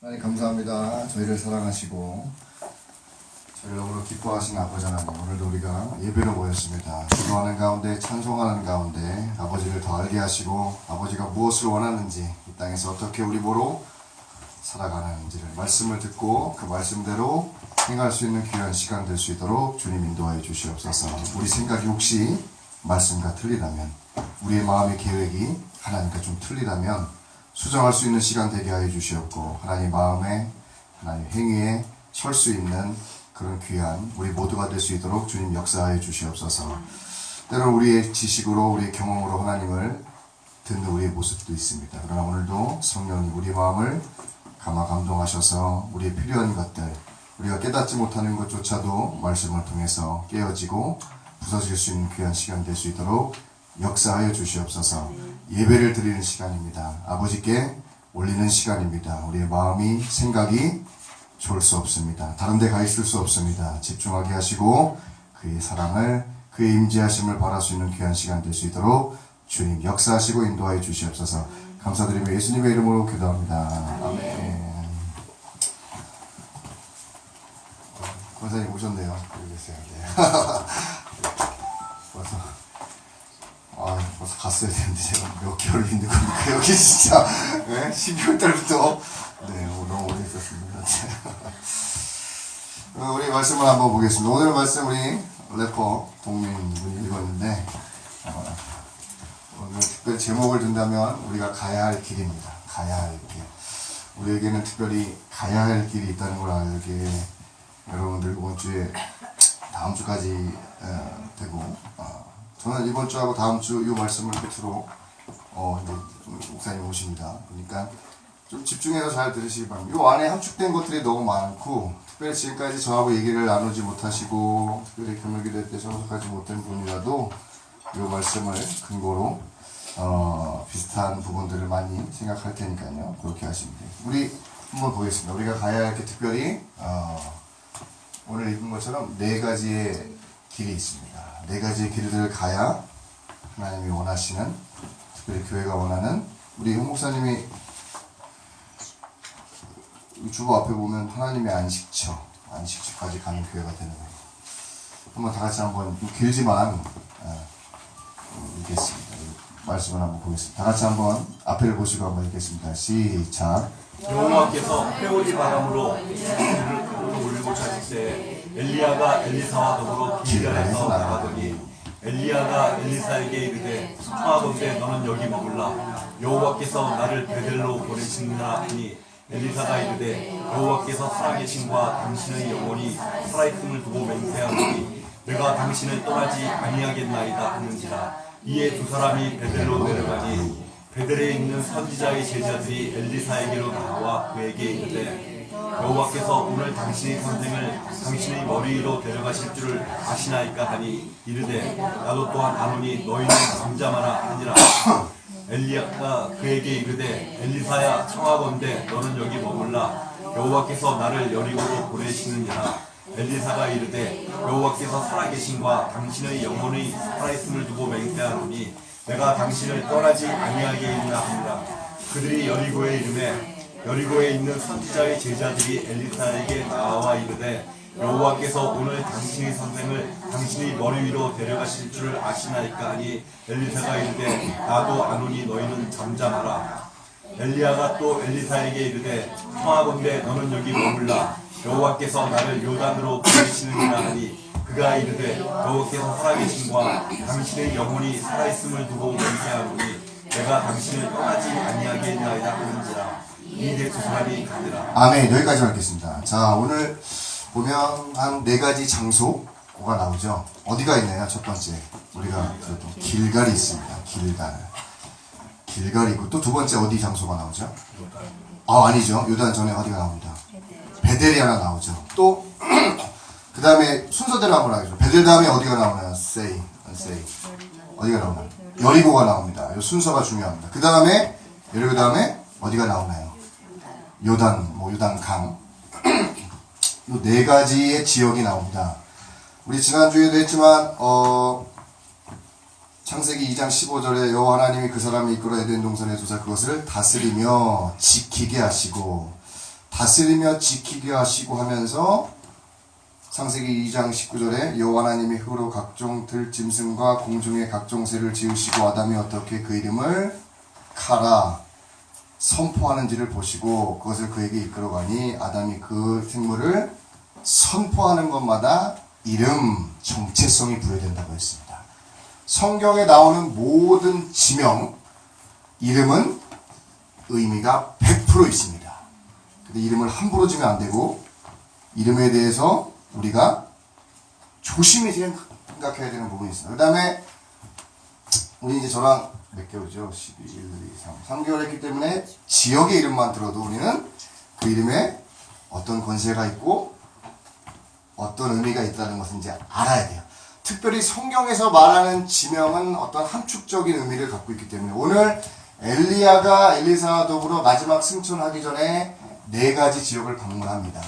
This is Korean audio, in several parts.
하나님 감사합니다. 저희를 사랑하시고 저희를 너무나 기뻐하신 아버지 하나님, 오늘도 우리가 예배로 모였습니다. 기도하는 가운데, 찬송하는 가운데 아버지를 더 알게 하시고 아버지가 무엇을 원하는지, 이 땅에서 어떻게 우리 보러 살아가는지를 말씀을 듣고 그 말씀대로 행할 수 있는 귀한 시간 될 수 있도록 주님 인도하여 주시옵소서. 우리 생각이 혹시 말씀과 틀리다면, 우리의 마음의 계획이 하나님과 좀 틀리다면 수정할 수 있는 시간 되게 하여 주시옵고, 하나님 마음에, 하나님 행위에 설 수 있는 그런 귀한 우리 모두가 될 수 있도록 주님 역사하여 주시옵소서. 때로는 우리의 지식으로, 우리의 경험으로 하나님을 듣는 우리의 모습도 있습니다. 그러나 오늘도 성령님 우리 마음을 감화 감동하셔서 우리의 필요한 것들, 우리가 깨닫지 못하는 것조차도 말씀을 통해서 깨어지고 부서질 수 있는 귀한 시간 될 수 있도록 역사하여 주시옵소서. 예배를 드리는 시간입니다. 아버지께 올리는 시간입니다. 우리의 마음이, 생각이 좋을 수 없습니다. 다른 데 가 있을 수 없습니다. 집중하게 하시고 그의 사랑을, 그의 임재하심을 바랄 수 있는 귀한 시간 될 수 있도록 주님 역사하시고 인도하여 주시옵소서. 감사드리며 예수님의 이름으로 기도합니다. 아멘. 권사님 오셨네요. 여기 계세요. 네. 벌써 갔어야 되는데 제가 몇 개월 있는 겁니까? 여기 진짜 네? 12월 달부터 너무 오래 있었습니다. 우리 말씀을 한번 보겠습니다. 오늘 말씀 우리 래퍼 동민분이 읽었는데 오늘 특별히 제목을 든다면 우리가 가야 할 길입니다. 가야 할 길. 우리에게는 특별히 가야 할 길이 있다는 걸 알게 여러분들 이번 주에 다음 주까지 되고 저는 이번 주하고 다음 주 이 말씀을 끝으로 목사님 오십니다. 그러니까 좀 집중해서 잘 들으시기 바랍니다. 이 안에 함축된 것들이 너무 많고, 특별히 지금까지 저하고 얘기를 나누지 못하시고 특별히 금요일기도 때 참석하지 못한 분이라도 이 말씀을 근거로 비슷한 부분들을 많이 생각할 테니까요. 그렇게 하시면 돼요. 우리 한번 보겠습니다. 우리가 가야 할 게 특별히 오늘 읽은 것처럼 네 가지의 길이 있습니다. 네 가지의 길들을 가야 하나님이 원하시는, 특별히 교회가 원하는, 우리 형 목사님이 주보 앞에 보면 하나님의 안식처까지 가는 교회가 되는 거예요. 한번 다 같이 한번 길지만 읽겠습니다. 말씀을 한번 보겠습니다. 다 같이 한번 앞에를 보시고 한번 읽겠습니다. 시작. 여호와께서 회오리 바람으로 길을 올리고 찾을 때 엘리야가 엘리사와 더불어 길갈에서 나가더니 엘리야가 엘리사에게 이르되 청하건대 너는 여기 머물라. 여호와께서 나를 베델로 보내시느니라 하니 엘리사가 이르되 여호와께서 살아계심과 당신의 영혼이 살아있음을 두고 맹세하노니 내가 당신을 떠나지 아니하겠나이다 하는지라. 이에 두 사람이 베델로 내려가니 베델에 있는 선지자의 제자들이 엘리사에게로 나와 그에게 이르되 여호와께서 오늘 당신의 선생을 당신의 머리 위로 데려가실 줄을 아시나이까 하니 이르되 나도 또한 아노니 너희는 잠잠하라 하니라. 엘리야가 그에게 이르되 엘리사야 청하건대 너는 여기 머물라. 여호와께서 나를 여리고로 보내시느니라. 엘리사가 이르되 여호와께서 살아계신과 당신의 영혼의 살아있음을 두고 맹세하노니 내가 당신을 떠나지 아니하겠느냐 하니라. 그들이 여리고에 이르매 여리고에 있는 선지자의 제자들이 엘리사에게 나와 이르되 여호와께서 오늘 당신의 선생을 당신의 머리 위로 데려가실 줄을 아시나이까 하니 엘리사가 이르되 나도 아노니 너희는 잠잠하라. 엘리야가 또 엘리사에게 이르되 청하건대 너는 여기 머물라. 여호와께서 나를 요단으로 보내시느니라 하니 그가 이르되 여호와께서 살아계신과 당신의 영혼이 살아있음을 두고 맹세하노니 내가 당신을 떠나지 아니하겠나이다 하는지라. 이에 두 사람이 가니라. 아멘. 여기까지 읽겠습니다. 자, 오늘 보면 한 네 가지 장소가 나오죠. 어디가 있나요? 첫 번째 우리가 들었던 길갈이 있습니다. 길갈이 있고, 또 두 번째 어디 장소가 나오죠? 아니죠. 요단 전에 어디가 나옵니다. 베델이 하나 나오죠. 또 그 다음에 순서대로 한번 하겠습니다. 베델 다음에 어디가 나오나요? 어디가 나오나요? 여리고가 나옵니다. 이 순서가 중요합니다. 그 다음에 여리고 다음에 어디가 나오나요? 요단강. 이 네 가지의 지역이 나옵니다. 우리 지난주에도 했지만 창세기 2장 15절에 여호와 하나님이 그 사람이 이끌어 에덴 동산에 두사 그것을 다스리며 지키게 하시고 다스리며 지키게 하시고 하면서 창세기 2장 19절에 여호와 하나님이 흙으로 각종 들짐승과 공중의 각종 새를 지으시고 아담이 어떻게 그 이름을 카라 선포하는지를 보시고 그것을 그에게 이끌어가니 아담이 그 생물을 선포하는 것마다 이름, 정체성이 부여된다고 했습니다. 성경에 나오는 모든 지명, 이름은 의미가 100% 있습니다. 근데 이름을 함부로 지면 안 되고 이름에 대해서 우리가 조심히 생각해야 되는 부분이 있습니다. 그 다음에 우리 이제 저랑 몇 개월이죠? 12, 1, 2, 3, 3개월 했기 때문에 지역의 이름만 들어도 우리는 그 이름에 어떤 권세가 있고 어떤 의미가 있다는 것을 이제 알아야 돼요. 특별히 성경에서 말하는 지명은 어떤 함축적인 의미를 갖고 있기 때문에 오늘 엘리야가 엘리사와 더불어 마지막 승천하기 전에 4가지 지역을 방문합니다.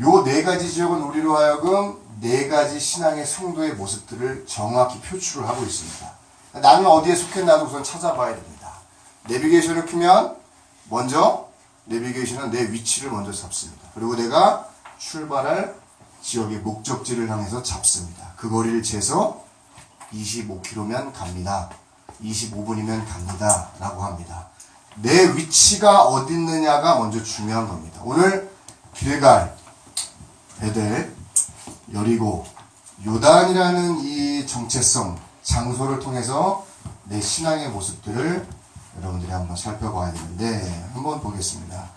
요 4가지 지역은 우리로 하여금 4가지 신앙의 성도의 모습들을 정확히 표출을 하고 있습니다. 나는 어디에 속했나도 우선 찾아봐야 됩니다. 내비게이션을 켜면 먼저 내비게이션은 내 위치를 먼저 잡습니다. 그리고 내가 출발할 지역의 목적지를 향해서 잡습니다. 그 거리를 재서 25km면 갑니다. 25분이면 갑니다. 라고 합니다. 내 위치가 어디 있느냐가 먼저 중요한 겁니다. 오늘 길갈, 베델, 여리고, 요단이라는 이 정체성, 장소를 통해서 내 신앙의 모습들을 여러분들이 한번 살펴봐야 되는데 한번 보겠습니다.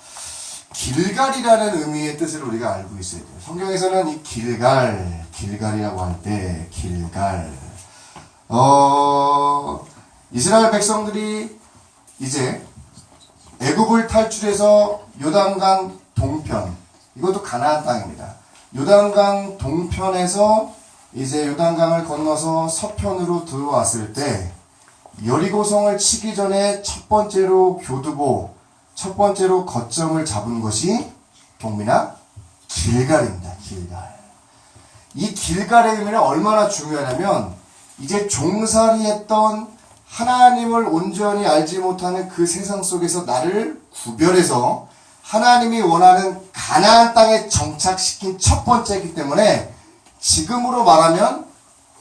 길갈이라는 의미의 뜻을 우리가 알고 있어야 돼요. 성경에서는 이 길갈이라고 할 때 길갈 이스라엘 백성들이 이제 애굽을 탈출해서 요단강 동편, 이것도 가나안 땅입니다. 요단강 동편에서 이제 요단강을 건너서 서편으로 들어왔을 때 여리고성을 치기 전에 첫 번째로 교두보, 첫 번째로 거점을 잡은 것이 동민아 길갈입니다. 길갈. 이 길갈의 의미는 얼마나 중요하냐면 이제 종살이했던 하나님을 온전히 알지 못하는 그 세상 속에서 나를 구별해서 하나님이 원하는 가나안 땅에 정착시킨 첫 번째이기 때문에 지금으로 말하면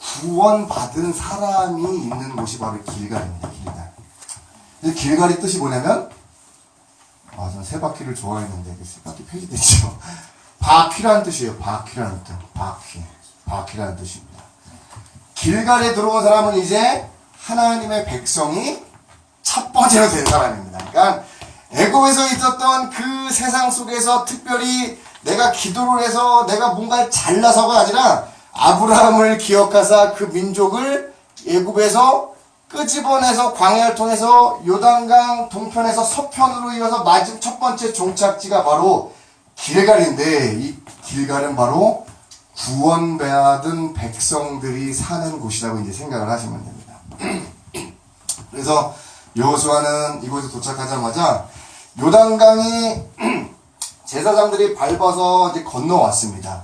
구원받은 사람이 있는 곳이 바로 길갈입니다. 길갈. 길갈의 뜻이 뭐냐면 저는 세 바퀴를 좋아했는데 세 바퀴 폐지됐죠. 바퀴라는 뜻이에요. 바퀴라는 뜻. 바퀴라는 뜻입니다. 길갈에 들어온 사람은 이제 하나님의 백성이 첫 번째로 된 사람입니다. 그러니까 애굽에서 있었던 그 세상 속에서 특별히 내가 기도를 해서 내가 뭔가 잘나서가 아니라 아브라함을 기억하사 그 민족을 애굽에서 끄집어내서 광야를 통해서 요단강 동편에서 서편으로 이어서 마지막 첫 번째 종착지가 바로 길갈인데 이 길갈은 바로 구원받은 백성들이 사는 곳이라고 이제 생각을 하시면 됩니다. 그래서 여호수아는 이곳에 도착하자마자 요단강이 제사장들이 밟아서 이제 건너왔습니다.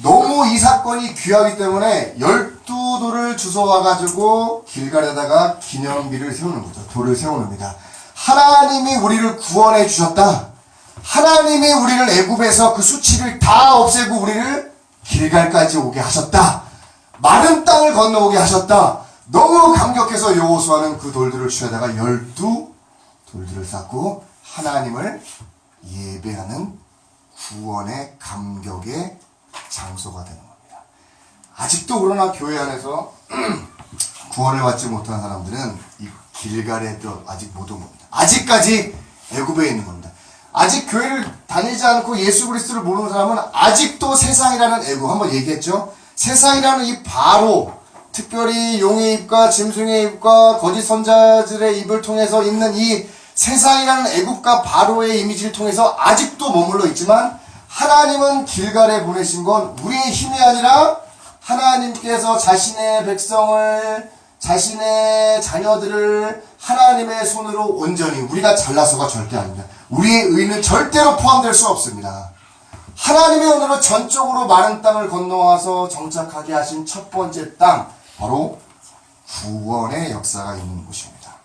너무 이 사건이 귀하기 때문에 12돌을 주워와가지고 길갈에다가 기념비를 세우는 거죠. 돌을 세우는겁니다. 하나님이 우리를 구원해 주셨다. 하나님이 우리를 애굽에서 그 수치를 다 없애고 우리를 길갈까지 오게 하셨다. 마른 땅을 건너오게 하셨다. 너무 감격해서 여호수아는 그 돌들을 취하다가 12돌들을 쌓고 하나님을 예배하는 구원의 감격의 장소가 되는 겁니다. 아직도 그러나 교회 안에서 구원을 받지 못한 사람들은 이 길갈에도 아직 못 온 겁니다. 아직까지 애굽에 있는 겁니다. 아직 교회를 다니지 않고 예수 그리스도를 모르는 사람은 아직도 세상이라는 애굽, 한번 얘기했죠. 세상이라는 이 바로, 특별히 용의 입과 짐승의 입과 거짓 선자들의 입을 통해서 있는 이 세상이라는 애굽과 바로의 이미지를 통해서 아직도 머물러 있지만 하나님은 길갈에 보내신 건 우리의 힘이 아니라 하나님께서 자신의 백성을, 자신의 자녀들을 하나님의 손으로 온전히, 우리가 잘나서가 절대 아닙니다. 우리의 의는 절대로 포함될 수 없습니다. 하나님의 은혜로 전적으로 마른 땅을 건너와서 정착하게 하신 첫 번째 땅, 바로 구원의 역사가 있는 곳입니다.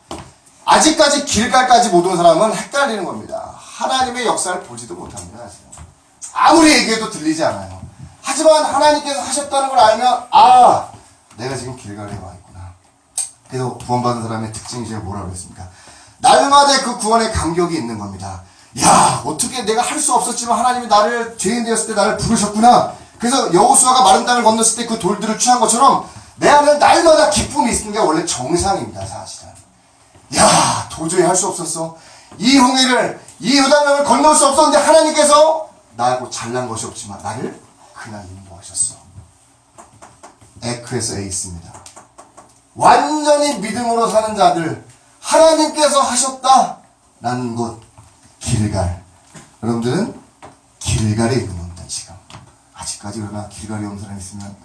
아직까지 길갈까지 못 온 사람은 헷갈리는 겁니다. 하나님의 역사를 보지도 못합니다. 사실. 아무리 얘기해도 들리지 않아요. 하지만 하나님께서 하셨다는 걸 알면 내가 지금 길갈에 와 있구나. 그래서 구원받은 사람의 특징이 제가 뭐라고 했습니까? 날마다 그 구원의 감격이 있는 겁니다. 야, 어떻게 내가 할 수 없었지만 하나님이 나를 죄인 되었을 때 나를 부르셨구나. 그래서 여호수아가 마른 땅을 건넜을 때 그 돌들을 취한 것처럼 내 안에 날마다 기쁨이 있는 게 원래 정상입니다. 사실은. 야, 도저히 할 수 없었어. 이 홍해를, 이 요단강을 건널 수 없었는데 하나님께서 나하고 잘난 것이 없지만 나를 그냥 인도하셨어. 에크에서 에이스입니다. 완전히 믿음으로 사는 자들, 하나님께서 하셨다라는 곳, 길갈. 여러분들은 길갈에 있는 겁니다. 지금 아직까지. 그러나 길갈에 온 사람 있으면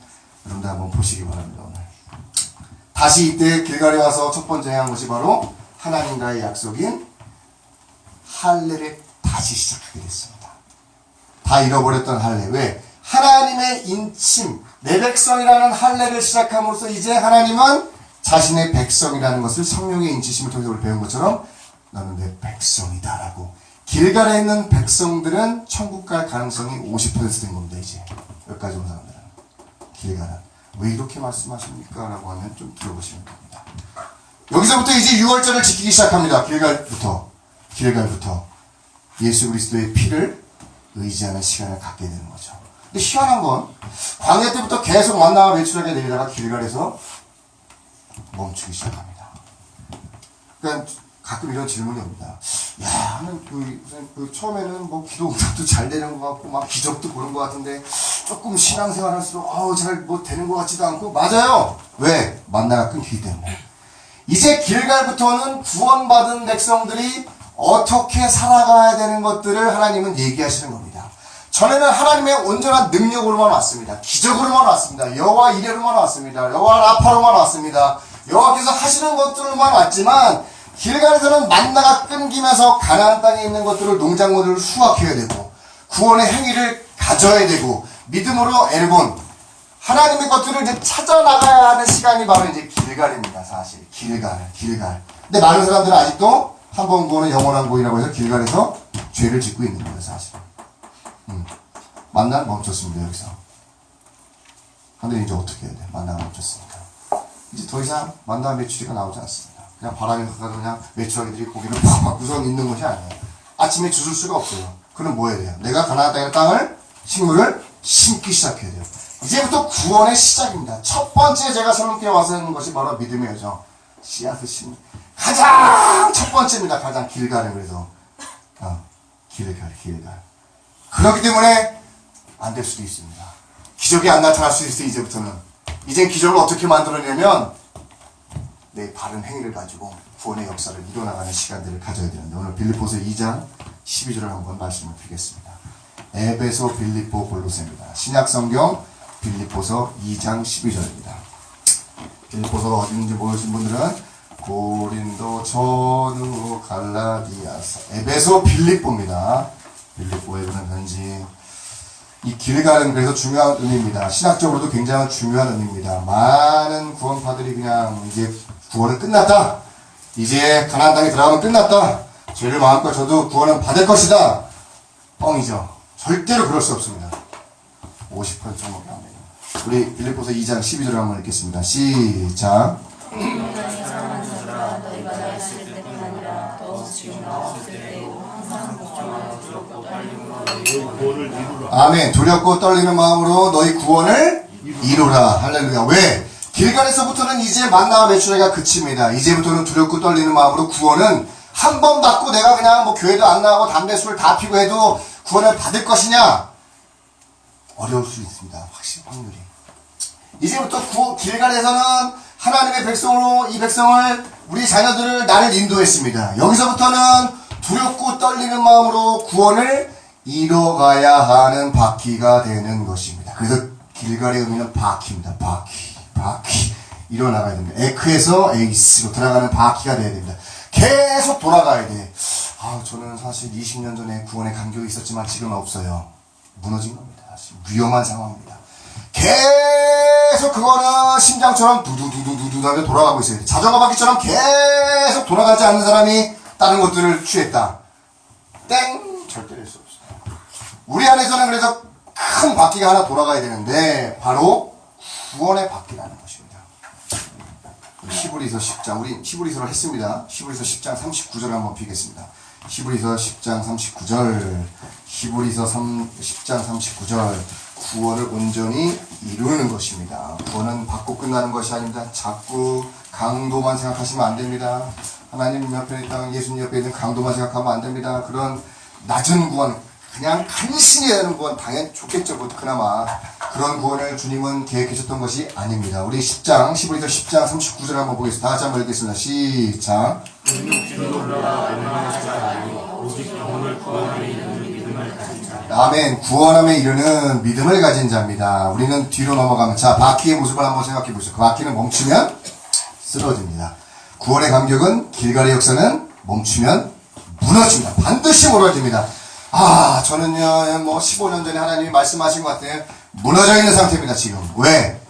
여러분들 한번 보시기 바랍니다. 오늘 다시 이때 길갈에 와서 첫 번째 한 것이 바로 하나님과의 약속인 할례를 다시 시작하게 됐습니다. 다 잃어버렸던 할례. 왜? 하나님의 인침, 내 백성이라는 할례를 시작함으로써 이제 하나님은 자신의 백성이라는 것을 성령의 인치심을 통해서 우리 배운 것처럼 너는 내 백성이다라고. 길갈에 있는 백성들은 천국 갈 가능성이 50%된 겁니다. 이제 여기까지 온 사람들은. 길갈은 왜 이렇게 말씀하십니까? 라고 하면 좀 들어보시면 됩니다. 여기서부터 이제 6월절을 지키기 시작합니다. 길갈부터 예수 그리스도의 피를 의지하는 시간을 갖게 되는 거죠. 근데 희한한 건 광야 때부터 계속 만나와 매출하게 내리다가 길갈에서 멈추기 시작합니다. 그러니까 가끔 이런 질문이 옵니다. 야, 나는 처음에는 뭐 기도 응답도 잘 되는 것 같고 막 기적도 보는 것 같은데 조금 신앙생활 할수록 잘 뭐 되는 것 같지도 않고. 맞아요. 왜? 만나가 끊기기 때문에. 이제 길갈부터는 구원받은 백성들이 어떻게 살아가야 되는 것들을 하나님은 얘기하시는 겁니다. 전에는 하나님의 온전한 능력으로만 왔습니다. 기적으로만 왔습니다. 여호와 이레로만 왔습니다. 여호와 라파로만 왔습니다. 여호와께서 하시는 것들로만 왔지만 길갈에서는 만나가 끊기면서 가나안 땅에 있는 것들을 농작물을 수확해야 되고 구원의 행위를 가져야 되고 믿음으로 엘본 하나님의 것들을 이제 찾아 나가야 하는 시간이 바로 이제 길갈입니다. 사실 길갈. 근데 많은 사람들은 아직도 한 번 구원은 영원한 구원이라고 해서 길갈에서 죄를 짓고 있는 거예요. 사실. 만나는 멈췄습니다. 여기서. 근데 이제 어떻게 해야 돼? 만나가 멈췄으니까. 이제 더 이상 만나 매출이가 나오지 않습니다. 그냥 바람이 가서 그냥 매출하기들이 고기를 팍 맞고서 있는 것이 아니에요. 아침에 주술 수가 없어요. 그럼 뭐 해야 돼요? 내가 가나안 땅의 땅을 식물을 심기 시작해야 돼요. 이제부터 구원의 시작입니다. 첫 번째 제가 설명께 와서 하는 것이 바로 믿음의 여정. 씨앗을 심는 가장 첫 번째입니다. 가장 길갈은. 그래서 길갈. 그렇기 때문에 안 될 수도 있습니다. 기적이 안 나타날 수 있어요. 이제부터는. 이젠 기적을 어떻게 만들어내면 내 바른 행위를 가지고 구원의 역사를 이뤄나가는 시간들을 가져야 되는데 오늘 빌립보서 2장 12절을 한번 말씀을 드리겠습니다. 에베소, 빌립보, 골로새입니다. 신약성경 빌립보서 2장 12절입니다. 빌립보서가 어디 있는지 모르신 분들은 고린도, 전후, 갈라디아서, 에베소, 빌립보입니다. 빌립보에 보는 편지. 이 길갈은 그래서 중요한 의미입니다. 신학적으로도 굉장히 중요한 의미입니다. 많은 구원파들이 그냥 이제 구원은 끝났다. 이제 가나안 땅에 들어가면 끝났다. 죄를 마음껏 져도 구원은 받을 것이다. 뻥이죠. 절대로 그럴 수 없습니다. 50% 정도밖에 안 됩니다. 우리 빌립보서 2장 12절을 한번 읽겠습니다. 시작. 아멘. 두렵고 떨리는 마음으로 너희 구원을 이루라. 할렐루야. 왜? 길갈에서부터는 이제 만나와 매출회가 그칩니다. 이제부터는 두렵고 떨리는 마음으로 구원은 한 번 받고 내가 그냥 뭐 교회도 안 나가고 담배 술 다 피고 해도 구원을 받을 것이냐? 어려울 수 있습니다. 확률이. 이제부터 길갈에서는 하나님의 백성으로 이 백성을 우리 자녀들을 나를 인도했습니다. 여기서부터는 두렵고 떨리는 마음으로 구원을 이뤄가야 하는 바퀴가 되는 것입니다. 그래서 길갈의 의미는 바퀴입니다. 바퀴 일어나가야 됩니다. 에크에서 에이스로 들어가는 바퀴가 돼야 됩니다. 계속 돌아가야 돼. 저는 사실 20년 전에 구원의 간격이 있었지만 지금은 없어요. 무너진 겁니다. 사실 위험한 상황입니다. 계속 그거는 심장처럼 두두두두두두 하게 돌아가고 있어요. 자전거 바퀴처럼 계속 돌아가지 않는 사람이 다른 것들을 취했다. 땡! 절대 될 수 없어요. 우리 안에서는 그래서 큰 바퀴가 하나 돌아가야 되는데 바로 구원의 바퀴라는 것입니다. 히브리서 10장, 우리 히브리서를 했습니다. 히브리서 10장 39절 한번 피겠습니다. 히브리서 10장 39절, 히브리서 10장 39절, 구원을 온전히 이루는 것입니다. 구원은 받고 끝나는 것이 아닙니다. 자꾸 강도만 생각하시면 안 됩니다. 하나님 옆에 있다, 예수님 옆에 있는 강도만 생각하면 안 됩니다. 그런 낮은 구원, 그냥 간신히 되는 구원 당연히 좋겠죠. 그나마 그런 구원을 주님은 계획하셨던 것이 아닙니다. 우리 10장, 히브리서 10장 39절 한번 보겠습니다. 다 같이 한번 읽겠습니다. 시작. 아멘. 구원함에 이르는 믿음을 가진 자입니다. 우리는 뒤로 넘어가면, 자, 바퀴의 모습을 한번 생각해 보시죠. 그 바퀴는 멈추면 쓰러집니다. 구원의 간격은, 길갈의 역사는 멈추면 무너집니다. 반드시 무너집니다. 저는요, 15년 전에 하나님이 말씀하신 것 같아요. 무너져 있는 상태입니다, 지금. 왜?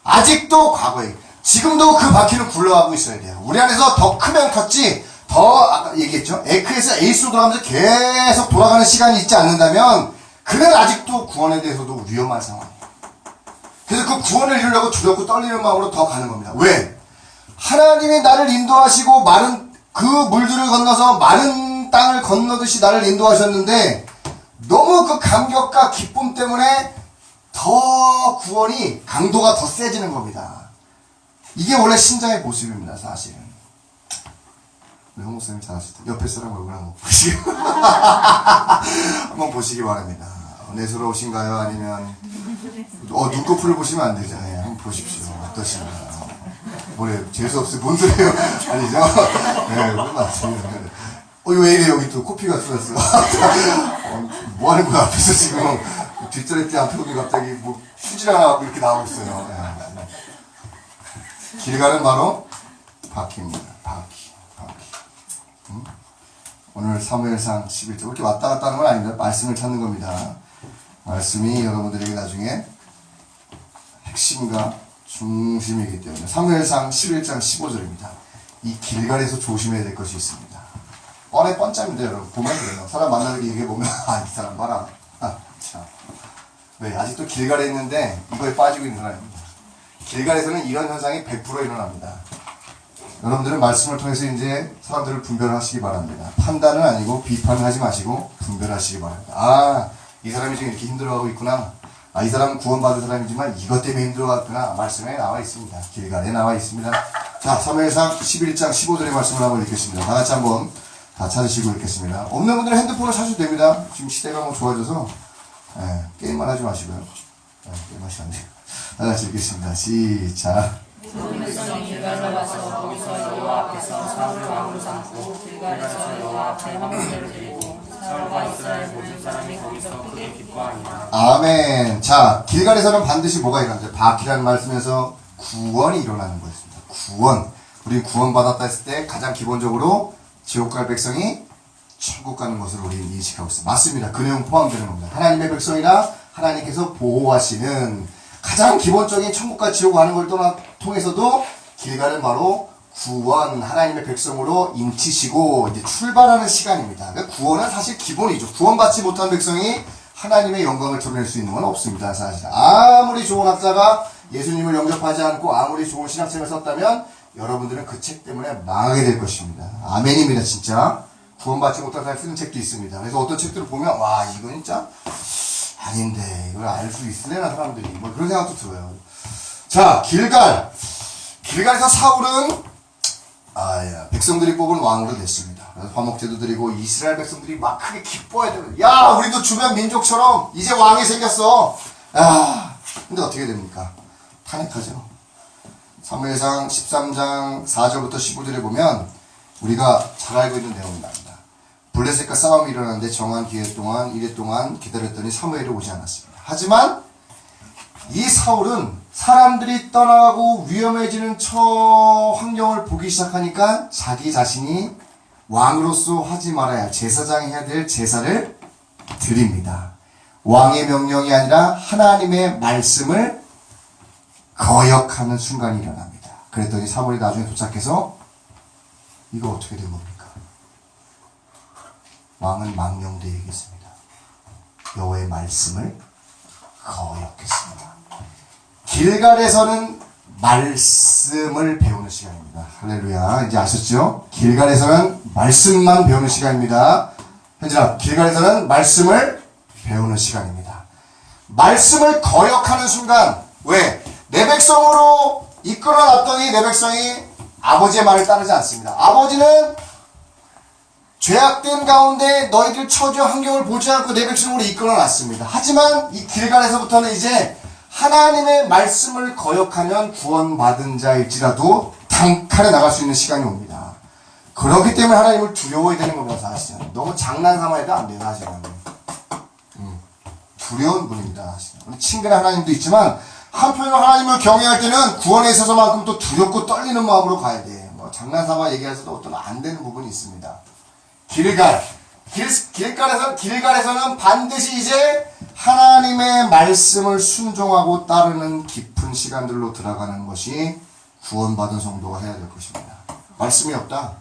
아직도 과거에, 지금도 그 바퀴는 굴러가고 있어야 돼요. 우리 안에서 더 크면 컸지, 아까 얘기했죠? 에크에서 에이스로 돌아가면서 계속 돌아가는 시간이 있지 않는다면, 그는 아직도 구원에 대해서도 위험한 상황이에요. 그래서 그 구원을 이루려고 두렵고 떨리는 마음으로 더 가는 겁니다. 왜? 하나님이 나를 인도하시고, 그 물들을 건너서 마른 땅을 건너듯이 나를 인도하셨는데 너무 그 감격과 기쁨 때문에 더 구원이 강도가 더 세지는 겁니다. 이게 원래 신자의 모습입니다. 사실은. 우리 홍 목사님 잘하실 때 옆에 사람 얼굴 한번 보시기 한번 보시기 바랍니다. 내스러우신가요? 아니면 눈꺼풀을 보시면 안 되죠. 네, 한번 보십시오. 어떠신가요? 뭐래요? 재수없이 뭔 소리예요? 아니죠? 네, 맞습니다. 왜 이래, 여기 또 코피가 쏟았어. 뭐 하는 거야, 앞에서 지금. 뒷자리 때 앞에 갑자기 휴지 하나 이렇게 나오고 있어요. 길 가는 바로 바퀴입니다. 바퀴. 오늘 사무엘상 11절. 이렇게 왔다 갔다 하는 건 아닙니다. 말씀을 찾는 겁니다. 말씀이 여러분들에게 나중에 핵심과 중심이기 때문에. 사무엘상 11장 15절입니다. 이 길갈에서 조심해야 될 것이 있습니다. 뻔해 뻔짜입니다, 여러분. 보면 그래요. 사람 만나는 얘기해보면, 이 사람 봐라. 참. 왜? 아직도 길갈에 있는데, 이거에 빠지고 있는 사람입니다. 길갈에서는 이런 현상이 100% 일어납니다. 여러분들은 말씀을 통해서 이제 사람들을 분별하시기 바랍니다. 판단은 아니고, 비판을 하지 마시고, 분별하시기 바랍니다. 이 사람이 지금 이렇게 힘들어하고 있구나. 이 사람은 구원받은 사람이지만, 이것 때문에 힘들어하구나. 말씀에 나와 있습니다. 길갈에 나와 있습니다. 자, 사무엘상 11장 15절의 말씀을 한번 읽겠습니다. 다 같이 한번 다 찾으시고 읽겠습니다. 없는 분들은 핸드폰을 사셔도 됩니다. 지금 시대가 너무 좋아져서 게임만 하지 마시고요. 게임 하시면 안 돼요. 다 같이 읽겠습니다. 시작. 백성이 길갈로 와서 거기서 여호와 앞에서 사울을 왕으로 삼고 길갈에서 여호와 앞에 화목제를 드리고 사울과 이스라엘 모든 사람이 거기서 크게 기뻐하니라. 아멘. 자, 길갈에서는 반드시 뭐가 일어나죠? 바퀴라는 말씀에서 구원이 일어나는 거였습니다. 구원. 우리 구원받았다 했을 때 가장 기본적으로 지옥 갈 백성이 천국 가는 것을 우리는 인식하고 있습니다. 맞습니다. 그 내용 포함되는 겁니다. 하나님의 백성이라 하나님께서 보호하시는 가장 기본적인 천국과 지옥 가는 걸 통해서도 길갈은 바로 구원, 하나님의 백성으로 인치시고 이제 출발하는 시간입니다. 그러니까 구원은 사실 기본이죠. 구원받지 못한 백성이 하나님의 영광을 드러낼 수 있는 건 없습니다. 사실 아무리 좋은 학자가 예수님을 영접하지 않고 아무리 좋은 신학책을 썼다면 여러분들은 그 책 때문에 망하게 될 것입니다. 아멘입니다. 진짜 구원받지 못한 사람이 쓰는 책도 있습니다. 그래서 어떤 책들을 보면 이건 진짜 아닌데 이걸 알 수 있으려나 사람들이 그런 생각도 들어요. 자, 길갈에서 사울은 백성들이 뽑은 왕으로 됐습니다. 그래서 화목제도 드리고 이스라엘 백성들이 막 크게 기뻐해야 돼요. 우리도 주변 민족처럼 이제 왕이 생겼어. 근데 어떻게 됩니까? 탄핵하죠. 사무엘상 13장 4절부터 15절에 보면 우리가 잘 알고 있는 내용이 나옵니다. 블레셋과 싸움이 일어났는데 정한 기회 동안 이래 동안 기다렸더니 사무엘이 오지 않았습니다. 하지만 이 사울은 사람들이 떠나가고 위험해지는 환경을 보기 시작하니까 자기 자신이 왕으로서 하지 말아야 할 제사장이 해야 될 제사를 드립니다. 왕의 명령이 아니라 하나님의 말씀을 거역하는 순간이 일어납니다. 그랬더니 사무엘이 나중에 도착해서 이거 어떻게 된 겁니까? 왕은 망령되이 얘기했습니다. 여호와의 말씀을 거역했습니다. 길갈에서는 말씀을 배우는 시간입니다. 할렐루야. 이제 아셨죠? 길갈에서는 말씀만 배우는 시간입니다. 현진아, 길갈에서는 말씀을 배우는 시간입니다. 말씀을 거역하는 순간, 왜? 내 백성으로 이끌어놨더니 내 백성이 아버지의 말을 따르지 않습니다. 아버지는 죄악된 가운데 너희들 처지와 환경을 보지 않고 내 백성으로 이끌어놨습니다. 하지만 이 길갈에서부터는 이제 하나님의 말씀을 거역하면 구원받은 자일지라도 단칼에 나갈 수 있는 시간이 옵니다. 그렇기 때문에 하나님을 두려워해야 되는 겁니다. 사실은 너무 장난삼아야 안 돼요. 사실은 두려운 분입니다. 사실은 친근한 하나님도 있지만 한편으로 하나님을 경외할 때는 구원에 있어서만큼 또 두렵고 떨리는 마음으로 가야 돼. 뭐 장난삼아 얘기해서도 어떤 안 되는 부분이 있습니다. 길갈에서는 반드시 이제 하나님의 말씀을 순종하고 따르는 깊은 시간들로 들어가는 것이 구원받은 성도가 해야 될 것입니다. 말씀이 없다.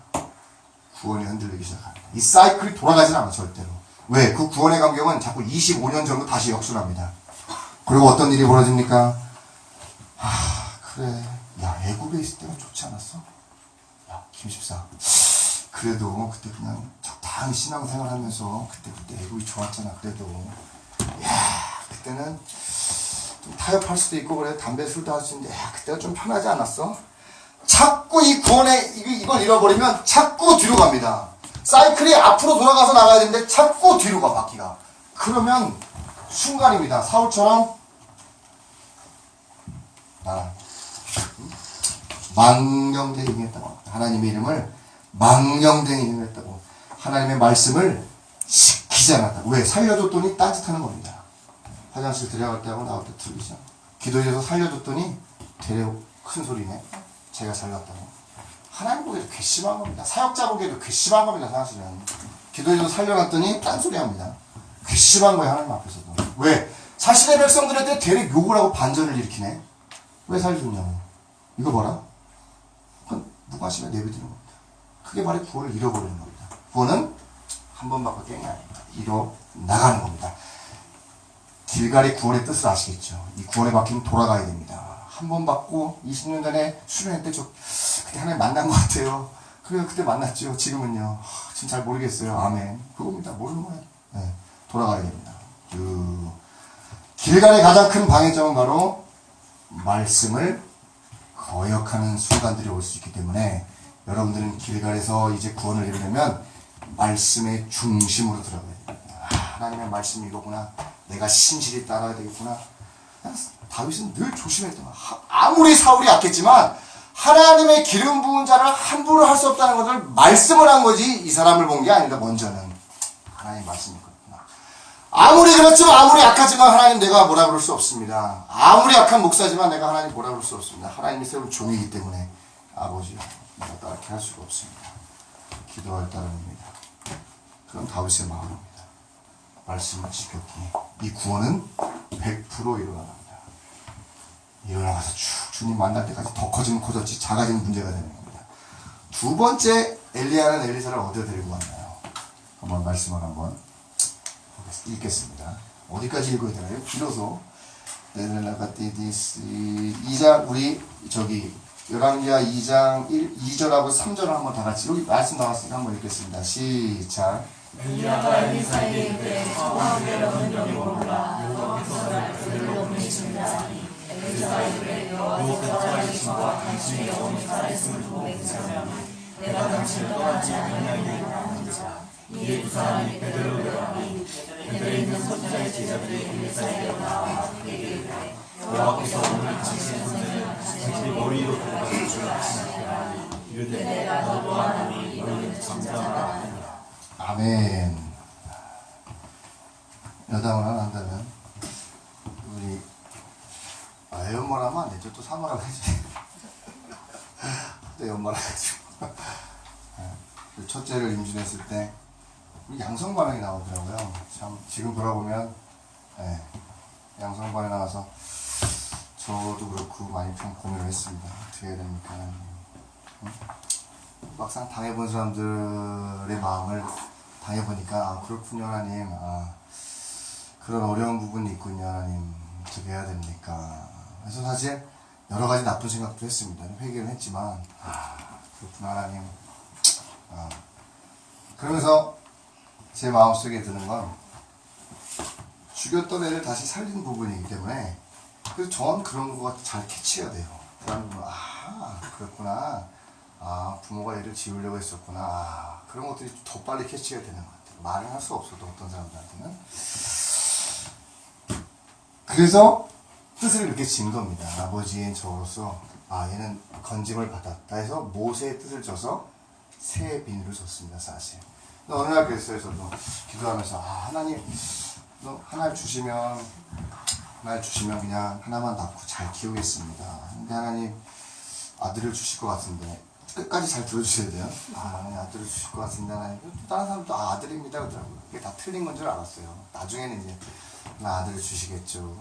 구원이 흔들리기 시작합니다. 이 사이클이 돌아가진 않아 절대로. 왜? 그 구원의 간격은 자꾸 25년 전으로 다시 역순합니다. 그리고 어떤 일이 벌어집니까? 그래. 야, 애국에 있을 때가 좋지 않았어? 야, 김십사. 그래도 그때 그냥 적당히 신앙생활 하면서 그때 애국이 좋았잖아. 그래도. 야, 그때는 좀 타협할 수도 있고 그래. 담배 술도 할 수 있는데, 야, 그때가 좀 편하지 않았어? 자꾸 이 구원에, 이걸 잃어버리면 자꾸 뒤로 갑니다. 사이클이 앞으로 돌아가서 나가야 되는데 자꾸 뒤로 가, 바퀴가. 그러면 순간입니다. 사울처럼 망령되이 행했다고. 하나님의 이름을 망령되이 행했다고. 하나님의 말씀을 지키지 않았다고. 왜? 살려줬더니 딴짓하는 겁니다. 화장실 들어갈 때 하고 나올 때 틀리죠. 기도해서 살려줬더니 되려 큰 소리네. 제가 잘났다고. 하나님 보기에도 괘씸한 겁니다. 사역자 보기에도 괘씸한 겁니다. 사실은. 기도해서 살려놨더니 딴소리 합니다. 괘씸한 거예요. 하나님 앞에서도. 왜? 자신의 백성들한테 대리 욕을 하고 반전을 일으키네. 왜 살려줬냐고. 이거 봐라. 그건 무관심에 내버리는 겁니다. 그게 바로 구원을 잃어버리는 겁니다. 구원은 한 번 받고 깽이 아닙니다. 잃어나가는 겁니다. 길갈의 구원의 뜻을 아시겠죠? 이 구원의 바퀴는 돌아가야 됩니다. 한 번 받고 20년 전에 수련회 때 그때 하나님 만난 것 같아요. 그래요. 그때 만났죠. 지금은요. 지금 잘 모르겠어요. 아멘. 그겁니다. 모르는 거예요. 네. 돌아가야 됩니다. 길갈의 가장 큰 방해점은 바로 말씀을 거역하는 순간들이 올 수 있기 때문에 여러분들은 길갈에서 이제 구원을 이루려면 말씀의 중심으로 들어가야 됩니다. 하나님의 말씀이 이거구나. 내가 신실히 따라야 되겠구나. 다윗은 늘 조심했던 거야. 아무리 사울이 약했지만 하나님의 기름 부은 자를 함부로 할 수 없다는 것을 말씀을 한 거지 이 사람을 본 게 아니다. 먼저는 하나님 말씀이 그렇구나. 아무리 그렇지만 아무리 약하지만 하나님 내가 뭐라 그럴 수 없습니다. 아무리 약한 목사지만 내가 하나님 뭐라 그럴 수 없습니다. 하나님이 세운 종이기 때문에 아버지 내가 따르게 할 수가 없습니다. 기도할 따름입니다. 그럼 다윗의 마음입니다. 말씀을 지켰기 이 구원은 100% 일어납니다. 일어나가서 쭉 주님 만날 때까지 더 커지면 커졌지 작아지면 문제가 되는 겁니다. 두 번째 엘리야는 엘리사를 어디에 데리고 왔나요? 한번 말씀을 한번 읽겠습니다. 어디까지 읽어야 되나요? 길어서 2장 우리 열왕기하 2장 2절하고 3절을 한번 다 같이 여기 말씀 나왔으니까 한번 읽겠습니다. 시작. 엘리야가 엘리사에게 이르되 성왕에게 너는 여기 머무라. 여호와께서 그들로 보내시니라. 엘리사가 이르되 여호와께서 살아계심과 당신의 영혼이 살아있음을 보고 있으면 내가 당신을 떠나지 아니하리라. 이에 두 사람이 베델로 들어가니 베델에 있는 선지자의 제자들이 엘리사에게 나와 그에게 이르되 여호와께서 오늘 당신의 손을 당신의 머리 위로 들어가시고 하시니라. 이르되 내가 너도 하나니 너희는 잠잠하라 하니라. 아멘. 여담을 하나 한다면 우리 연말하면 안 되죠. 또 3월 하겠지. 또 연말 해가지고 첫째를 임신했을 때 양성 반응이 나오더라고요. 참 지금 돌아보면 양성 반응이 나와서 저도 그렇고 많이 좀 고민을 했습니다. 어떻게 해야 됩니까? 막상 당해본 사람들의 마음을 당해보니까 아, 그렇군요 하나님. 그런 어려운 부분이 있군요 하나님. 어떻게 해야 됩니까? 그래서 사실 여러 가지 나쁜 생각도 했습니다. 회개를 했지만 그렇구나 하나님. 그러면서 제 마음속에 드는 건 죽였던 애를 다시 살린 부분이기 때문에 그래서 전 그런 거가 잘 캐치가 돼요. 그렇구나. 부모가 애를 지우려고 했었구나. 그런 것들이 더 빨리 캐치가 되는 것 같아요. 말은 할 수 없어도 어떤 사람들한테는. 그래서 뜻을 이렇게 진 겁니다. 아버지인 저로서 얘는 건짐을 받았다 해서 모세의 뜻을 져서 새 비늘을 줬습니다. 사실. 어느 날 그랬어요. 저도 기도하면서 하나님 하나를 주시면 그냥 하나만 낳고 잘 키우겠습니다. 근데 하나님 아들을 주실 것 같은데 끝까지 잘 들어주셔야 돼요. 하나님 아들을 주실 것 같은데 하나님 다른 사람도 아들입니다 그러더라고요. 그게 다 틀린 건 줄 알았어요. 나중에는 이제 아들을 주시겠죠.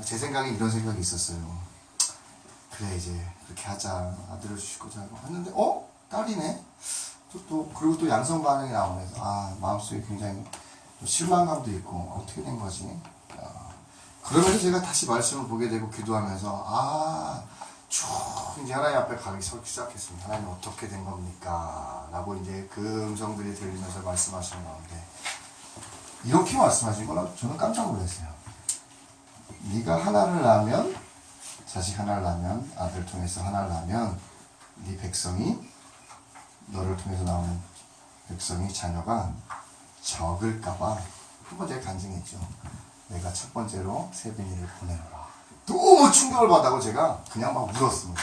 제 생각에 이런 생각이 있었어요. 그래 이제 그렇게 하자. 아들을 주실 거자 했는데 딸이네. 그리고 또 양성 반응이 나오면서 마음속에 굉장히 실망감도 있고 어떻게 된 거지? 그러면서 제가 다시 말씀을 보게 되고 기도하면서 쭉 이제 하나님 앞에 가기 시작했습니다. 하나님 어떻게 된 겁니까? 라고 이제 그 음성들이 들리면서 말씀하시는 가운데 이렇게 말씀하신 거라 저는 깜짝 놀랐어요. 네가 하나를 낳으면 자식 하나를 낳으면 아들을 통해서 하나를 낳으면 네 백성이 너를 통해서 나오는 백성이 자녀가 적을까봐 한 번째 간증했죠. 내가 첫 번째로 새 비닐을 보내노라. 너무 충격을 받아고 제가 그냥 막 울었습니다.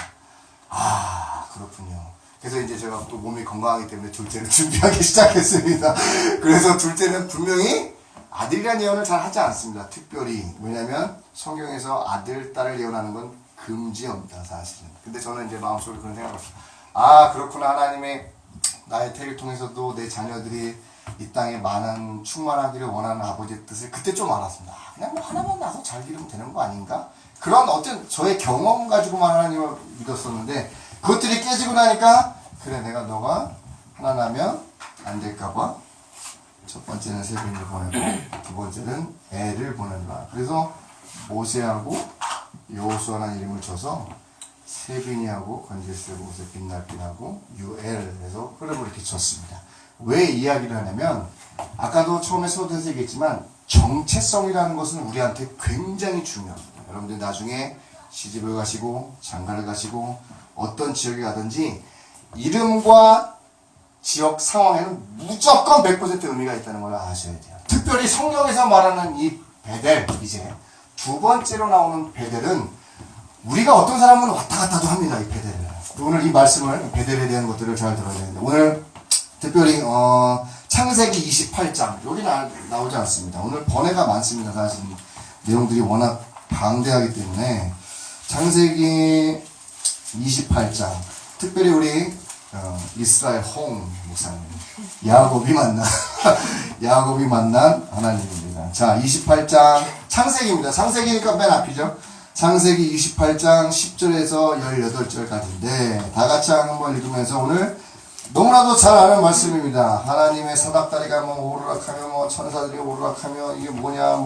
그렇군요. 그래서 이제 제가 또 몸이 건강하기 때문에 둘째를 준비하기 시작했습니다. 그래서 둘째는 분명히 아들이라는 예언을 잘 하지 않습니다. 특별히. 왜냐면 성경에서 아들, 딸을 예언하는 건 금지입니다. 사실은. 근데 저는 이제 마음속으로 그런 생각을 했어요. 그렇구나. 하나님의 나의 태를 통해서도 내 자녀들이 이 땅에 많은 충만하기를 원하는 아버지의 뜻을 그때 좀 알았습니다. 그냥 하나만 낳아서 잘 기르면 되는 거 아닌가? 그런 어떤 저의 경험 가지고만 하나님을 믿었었는데 그것들이 깨지고 나니까 그래 내가 너가 하나 낳으면 안 될까봐 첫 번째는 새 비닐을 보내고 두 번째는 애를 보낸다. 그래서 모세하고 여호수아라는 이름을 줘서 세빈이하고 건질세고 옷에 빛날빛하고 유엘 해서 흐름을 이렇게 쳤습니다. 왜 이야기를 하냐면 아까도 처음에 서두에서 얘기했지만 정체성이라는 것은 우리한테 굉장히 중요합니다. 여러분들 나중에 시집을 가시고 장가를 가시고 어떤 지역에 가든지 이름과 지역 상황에는 무조건 100% 의미가 있다는 걸 아셔야 돼요. 특별히 성경에서 말하는 이 베델, 이제 두 번째로 나오는 베델은 우리가 어떤 사람은 왔다 갔다도 합니다. 이 베델을. 오늘 이 말씀을 베델에 대한 것들을 잘 들어야 되는데 오늘 특별히 창세기 28장 여기 나오지 않습니다. 오늘 번외가 많습니다. 사실 내용들이 워낙 방대하기 때문에 창세기 28장 특별히 우리 이스라엘 홍 목사님 야곱이 만난 하나님입니다. 자 28장 창세기입니다. 창세기니까 맨 앞이죠. 창세기 28장 10절에서 18절까지인데 다 같이 한번 읽으면서 오늘 너무나도 잘 아는 말씀입니다. 하나님의 사닥다리가 오르락하며 천사들이 오르락하며 이게 뭐냐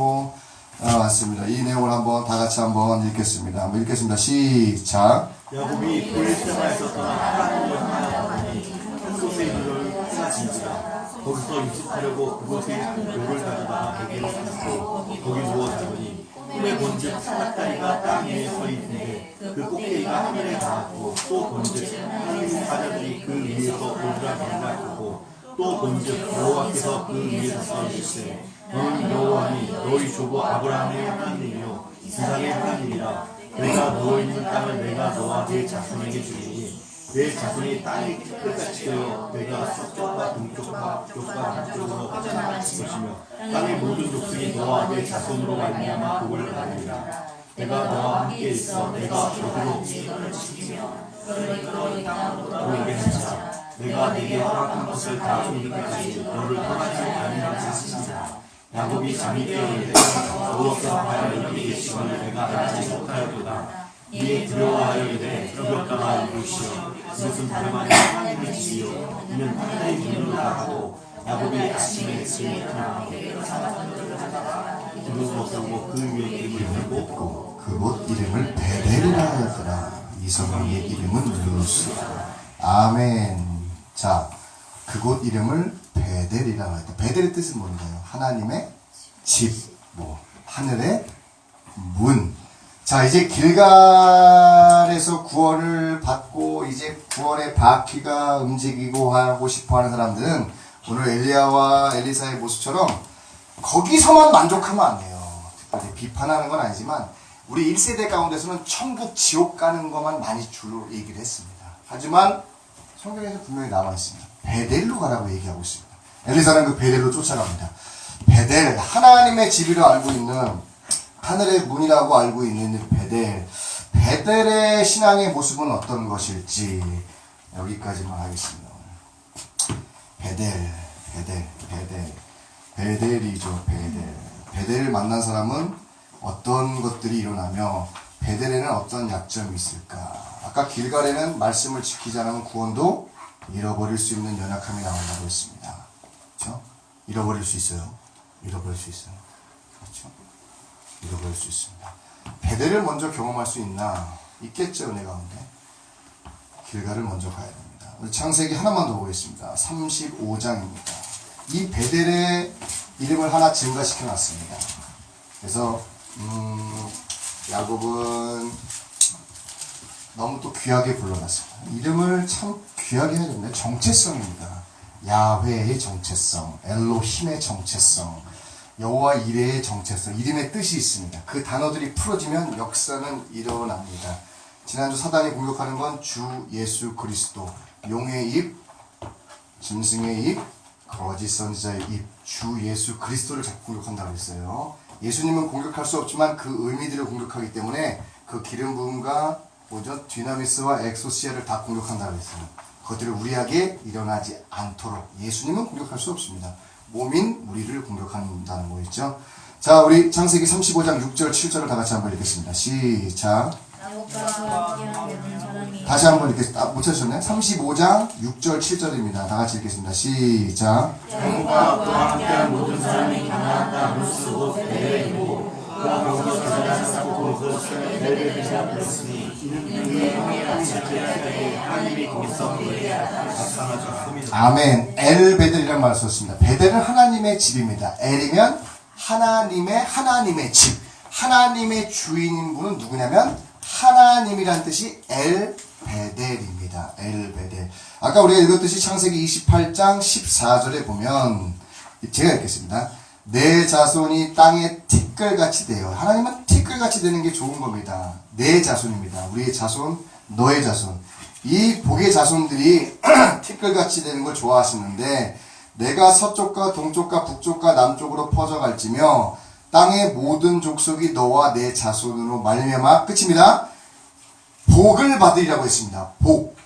맞습니다. 이 내용을 한번 다 같이 한번 읽겠습니다. 한번 읽겠습니다. 시작. 야곱이 베르세바에서 떠나 하란으로 향하더니 흑곳에 이르러 해가 진지라. 거기서 유숙하려고 그곳에 묘를 가져다가 베개를 삼고 거기 누워 자더니 꿈에 본즉 사닥다리가 땅 위에 서 있는데 그 꼭대기가 하늘에 닿았고 또 본즉 하나님의 사자들이 그 위에서 오르락내리락 하고 또 본즉 여호와께서 그 위에서 서 계시되 너는 여호와니 너희 조부 아브라함의 하나님이요 이삭의 하나님이라. 내가 누워있는 땅을 내가 너와 네 자손에게 주리니 내 자손이 땅의 끝까지 되어 내가 서쪽과 동쪽과 북쪽과 남쪽으로 퍼져나갈 것이며 땅의 모든 족속이 너와 내 자손으로 말미암아 복을 받으리라. 내가 너와 함께 있어 내가 어디로 너를 지키며 너를 이끌어 이 땅으로 보이게 하자. 내가 네게 허락한 것을 다 이루기까지 너를 떠나지 아니하게 하시리라. 야곱이 잠이 깨어 이르되 여호와께서 과연 여기 계시거늘 내가 알지 못하였도다. 이에 두려워하여 이르되 두렵다가 이루시오. 이것은 다름 아닌 하나님의 집이요 이는 하나님의 이름으로 나가고 야곱이 아침에 집에 일어나 베개로 삼았던 돌을 가져다가 기둥을 못하고 그 위에 이름을 걸고 그곳 이름을 베델이라 하였더라. 이성의 이름은 루스. 아멘. 자, 그곳 이름을 베델이라 하였다. 베델의 뜻은 뭔가요? 하나님의 집, 하늘의 문. 자, 이제 길갈에서 구원을 받고 이제 구원의 바퀴가 움직이고 하고 싶어 하는 사람들은 오늘 엘리야와 엘리사의 모습처럼 거기서만 만족하면 안 돼요. 특별히 비판하는 건 아니지만 우리 1세대 가운데서는 천국, 지옥 가는 것만 많이 주로 얘기를 했습니다. 하지만 성경에서 분명히 나와 있습니다. 베델로 가라고 얘기하고 있습니다. 엘리사는 그 베델로 쫓아갑니다. 베델, 하나님의 집이라 알고 있는 하늘의 문이라고 알고 있는 베델. 베델의 신앙의 모습은 어떤 것일지 여기까지만 하겠습니다. 베델이죠. 베델을 만난 사람은 어떤 것들이 일어나며 베델에는 어떤 약점이 있을까? 아까 길갈에는 말씀을 지키지 않으면 구원도 잃어버릴 수 있는 연약함이 나온다고 했습니다. 그렇죠? 잃어버릴 수 있어요. 그렇죠? 잃어버릴 수 있습니다. 베델을 먼저 경험할 수 있나? 있겠죠, 은혜 가운데. 길갈을 먼저 가야 됩니다. 우리 창세기 하나만 더 보겠습니다. 35장입니다. 이 베델의 이름을 하나 증가시켜 놨습니다. 그래서 야곱은 너무 또 귀하게 불러놨습니다. 이름을 참 귀하게 해야 됩니다. 정체성입니다. 야훼의 정체성, 엘로힘의 정체성, 여호와 이레의 정체성, 이름의 뜻이 있습니다. 그 단어들이 풀어지면 역사는 일어납니다. 지난주 사단이 공격하는 건 주 예수 그리스도, 용의 입, 짐승의 입, 거짓 선지자의 입, 주 예수 그리스도를 자꾸 공격한다고 했어요. 예수님은 공격할 수 없지만 그 의미들을 공격하기 때문에 그 기름 부음과 디나미스와 엑소시아를 다 공격한다고 했어요. 그것들을 우리에게 일어나지 않도록 예수님은 공격할 수 없습니다. 몸인 우리를 공격한다는 거겠죠. 자, 우리 창세기 35장 6절 7절을 다 같이 한번 읽겠습니다. 시작. 다시 한번 읽겠습니다. 못 찾으셨나요? 35장 6절 7절입니다. 다 같이 읽겠습니다. 시작. 야곱과 그와 함께한 모든 사람이 가나안 땅을 쓰고 베델이고 그가 거기서 자라는 쌓고 그것을 베델이라 불렀으니 이는 형의 아침에 때에 하나님이 거기서 그에게 나타나셨습니다. 아멘. 엘 베델이라는 말을 썼습니다. 베델은 하나님의 집입니다. 엘이면 하나님의 집. 하나님의 주인인 분은 누구냐면 하나님이란 뜻이 엘 베델입니다. 엘 베델. 아까 우리가 읽었듯이 창세기 28장 14절에 보면 제가 읽겠습니다. 내 자손이 땅에 티끌같이 되어. 하나님은 티끌같이 되는 게 좋은 겁니다. 내 자손입니다. 우리의 자손, 너의 자손. 이 복의 자손들이 티끌같이 되는 걸 좋아하시는데 내가 서쪽과 동쪽과 북쪽과 남쪽으로 퍼져갈지며 땅의 모든 족속이 너와 내 자손으로 말미암아 끝입니다. 복을 받으리라고 했습니다. 복.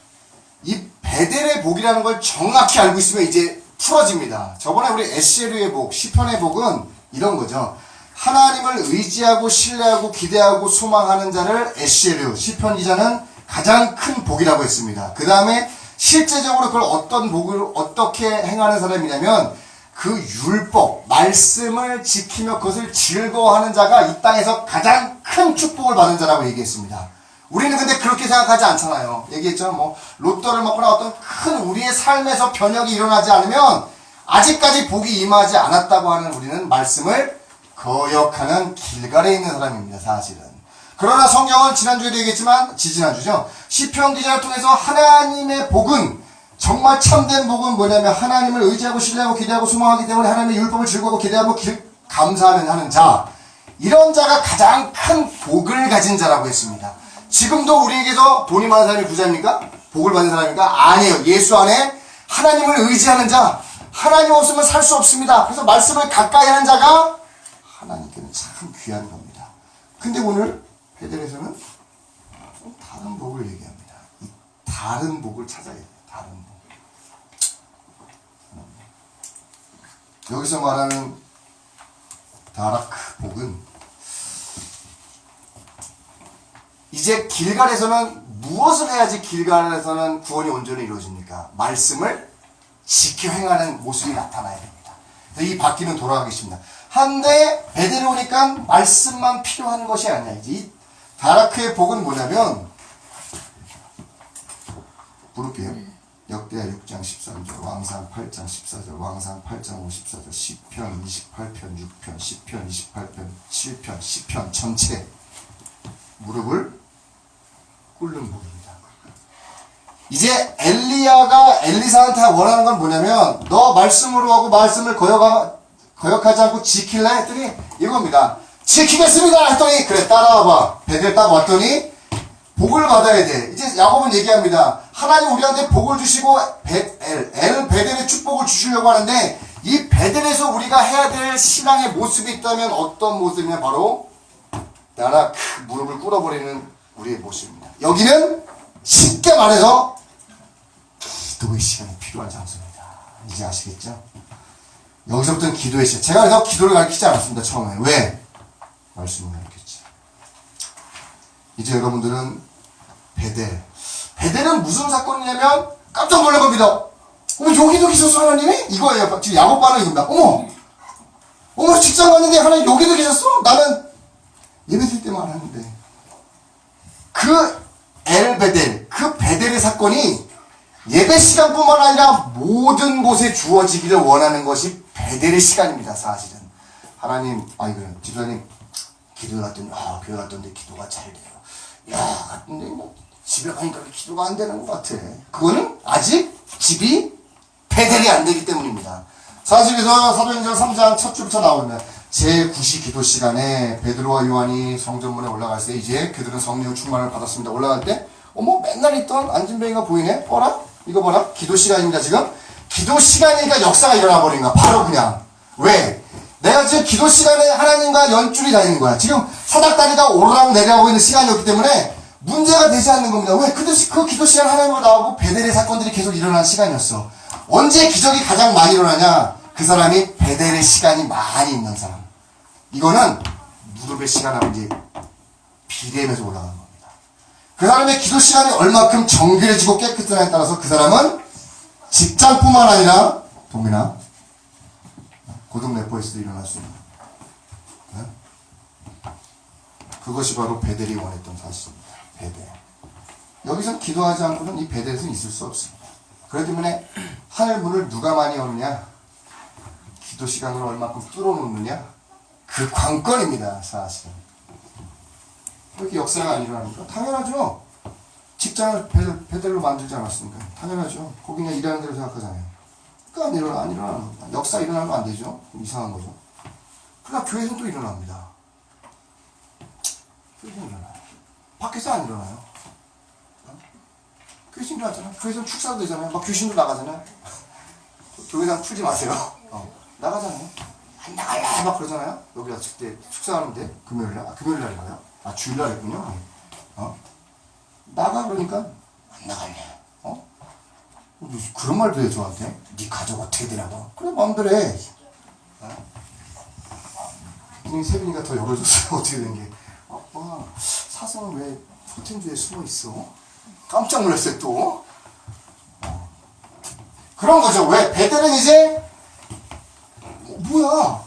이 베델의 복이라는 걸 정확히 알고 있으면 이제 풀어집니다. 저번에 우리 에스겔의 복, 시편의 복은 이런 거죠. 하나님을 의지하고 신뢰하고 기대하고 소망하는 자를 에스겔, 시편 기자는 가장 큰 복이라고 했습니다. 그 다음에 실제적으로 그걸 어떤 복을 어떻게 행하는 사람이냐면 그 율법, 말씀을 지키며 그것을 즐거워하는 자가 이 땅에서 가장 큰 축복을 받는 자라고 얘기했습니다. 우리는 근데 그렇게 생각하지 않잖아요. 얘기했죠. 로또를 먹거나 어떤 큰 우리의 삶에서 변혁이 일어나지 않으면 아직까지 복이 임하지 않았다고 하는 우리는 말씀을 거역하는 길갈에 있는 사람입니다. 사실은. 그러나 성경은 지난주에도 얘기했지만 지지난주죠. 시편 기자를 통해서 하나님의 복은 정말 참된 복은 뭐냐면 하나님을 의지하고 신뢰하고 기대하고 소망하기 때문에 하나님의 율법을 즐거워하고 기대하고 감사하는 하는 자, 이런 자가 가장 큰 복을 가진 자라고 했습니다. 지금도 우리에게서 돈이 많은 사람이 부자입니까? 복을 받는 사람입니까? 아니에요. 예수 안에 하나님을 의지하는 자, 하나님 없으면 살 수 없습니다. 그래서 말씀을 가까이 하는 자가 하나님께는 참 귀한 겁니다. 근데 오늘 베델에서는 좀 다른 복을 얘기합니다. 이 다른 복을 찾아야 돼요. 다른 복. 여기서 말하는 다라크 복은 이제 길갈에서는 무엇을 해야지 길갈에서는 구원이 온전히 이루어집니까? 말씀을 지켜 행하는 모습이 나타나야 됩니다. 그래서 이 바퀴는 돌아가겠습니다. 한데 베델에 오니까 말씀만 필요한 것이 아니야. 이제 이 바라크의 복은 뭐냐면 부를게요. 역대하 6장 13절, 왕상 8장 14절, 왕상 8장 54절, 시편 28편 6편, 시편 28편 7편, 시편 전체 무릎을 꿇는 복입니다. 이제 엘리야가 엘리사한테 원하는 건 뭐냐면 너 말씀으로 하고 말씀을 거역하지 않고 지킬래 했더니 이겁니다. 지키겠습니다 했더니 그래 따라와봐. 베델 딱 왔더니 복을 받아야 돼. 이제 야곱은 얘기합니다. 하나님 우리한테 복을 주시고 베델의 축복을 주시려고 하는데 이 베델에서 우리가 해야 될 신앙의 모습이 있다면 어떤 모습이냐 바로 나라 무릎을 꿇어버리는 우리의 모습입니다. 여기는 쉽게 말해서 기도의 시간이 필요한 장소입니다. 이제 아시겠죠? 여기서부터는 기도의 시간. 제가 그래서 기도를 가르치지 않았습니다. 처음에. 왜? 말씀을 가르쳤지. 이제 여러분들은 베델은 무슨 사건이냐면 깜짝 놀란 겁니다. 어머 여기도 계셨어 하나님이? 이거예요. 지금 야곱 반응이 옵니다. 어머 직장 갔는데 하나님 여기도 계셨어? 나는 예배 드릴 때만 하는데 그 엘베델 그 베델의 사건이 예배 시간뿐만 아니라 모든 곳에 주어지기를 원하는 것이 베델의 시간입니다. 사실은 하나님 그래 집사님 기도 갔더니 교회 갔던데 기도가 잘 돼요. 야 갔는데 뭐 집에 가니까 기도가 안 되는 것 같아. 그거는 아직 집이 베델이 안 되기 때문입니다. 사실에서 사도행전 3장 첫 줄부터 나오면 제9시 기도 시간에 베드로와 요한이 성전문에 올라갈 때 이제 그들은 성령 충만을 받았습니다. 올라갈 때 어머 맨날 있던 안진뱅이가 보이네. 어라? 이거 봐라. 기도 시간입니다. 지금 기도 시간이니까 역사가 일어나 버린 거야. 바로 그냥. 왜? 내가 지금 기도 시간에 하나님과 연줄이 다니는 거야. 지금 사닥다리가 오르락 내려가고 있는 시간이었기 때문에 문제가 되지 않는 겁니다. 왜? 그 기도 시간 하나님과 나오고 베델의 사건들이 계속 일어나는 시간이었어. 언제 기적이 가장 많이 일어나냐? 그 사람이 베델의 시간이 많이 있는 사람. 이거는 무릎의 시간하고 이제 비례하면서 올라가는 겁니다. 그 사람의 기도 시간이 얼마큼 정결해지고 깨끗하냐에 따라서 그 사람은 직장뿐만 아니라 동민아 고등래퍼에서도 일어날 수 있는 네? 그것이 바로 베델이 원했던 사실입니다. 베델. 여기서 기도하지 않고는 이 베델에서는 있을 수 없습니다. 그렇기 때문에 하늘 문을 누가 많이 여느냐 기도 시간을 얼마큼 뚫어놓느냐 그 관건입니다. 사실은. 왜 이렇게 역사가 안 일어납니까? 당연하죠. 직장을 베델로 만들지 않았습니까? 당연하죠. 거기 그냥 일하는 대로 생각하잖아요. 그러니까 안 일어나는 겁니다. 역사 일어나면 안 되죠. 이상한 거죠. 그러나 교회에서는 또 일어납니다. 교회에서는 일어나요. 밖에서 안 일어나요. 교회에서 일어나잖아요. 교회에서는 축사도 되잖아요. 막 귀신도 나가잖아요. 교회장 풀지 마세요. 나가잖아요. 안 나갈래 막 그러잖아요. 여기 왔을 때 축사하는데 금요일날? 금요일날인가요? 주일날 했군요. 나가 그러니까 안 나갈래. 그런 말도 해 저한테. 네 가족 어떻게 되냐고. 그래 마음대로 해. 세빈이가 더 열어줬어요. 어떻게 된 게. 아빠 사성은 왜 포텐주에 숨어 있어? 깜짝 놀랐어요 또. 그런 거죠. 왜? 베델은 이제 뭐야?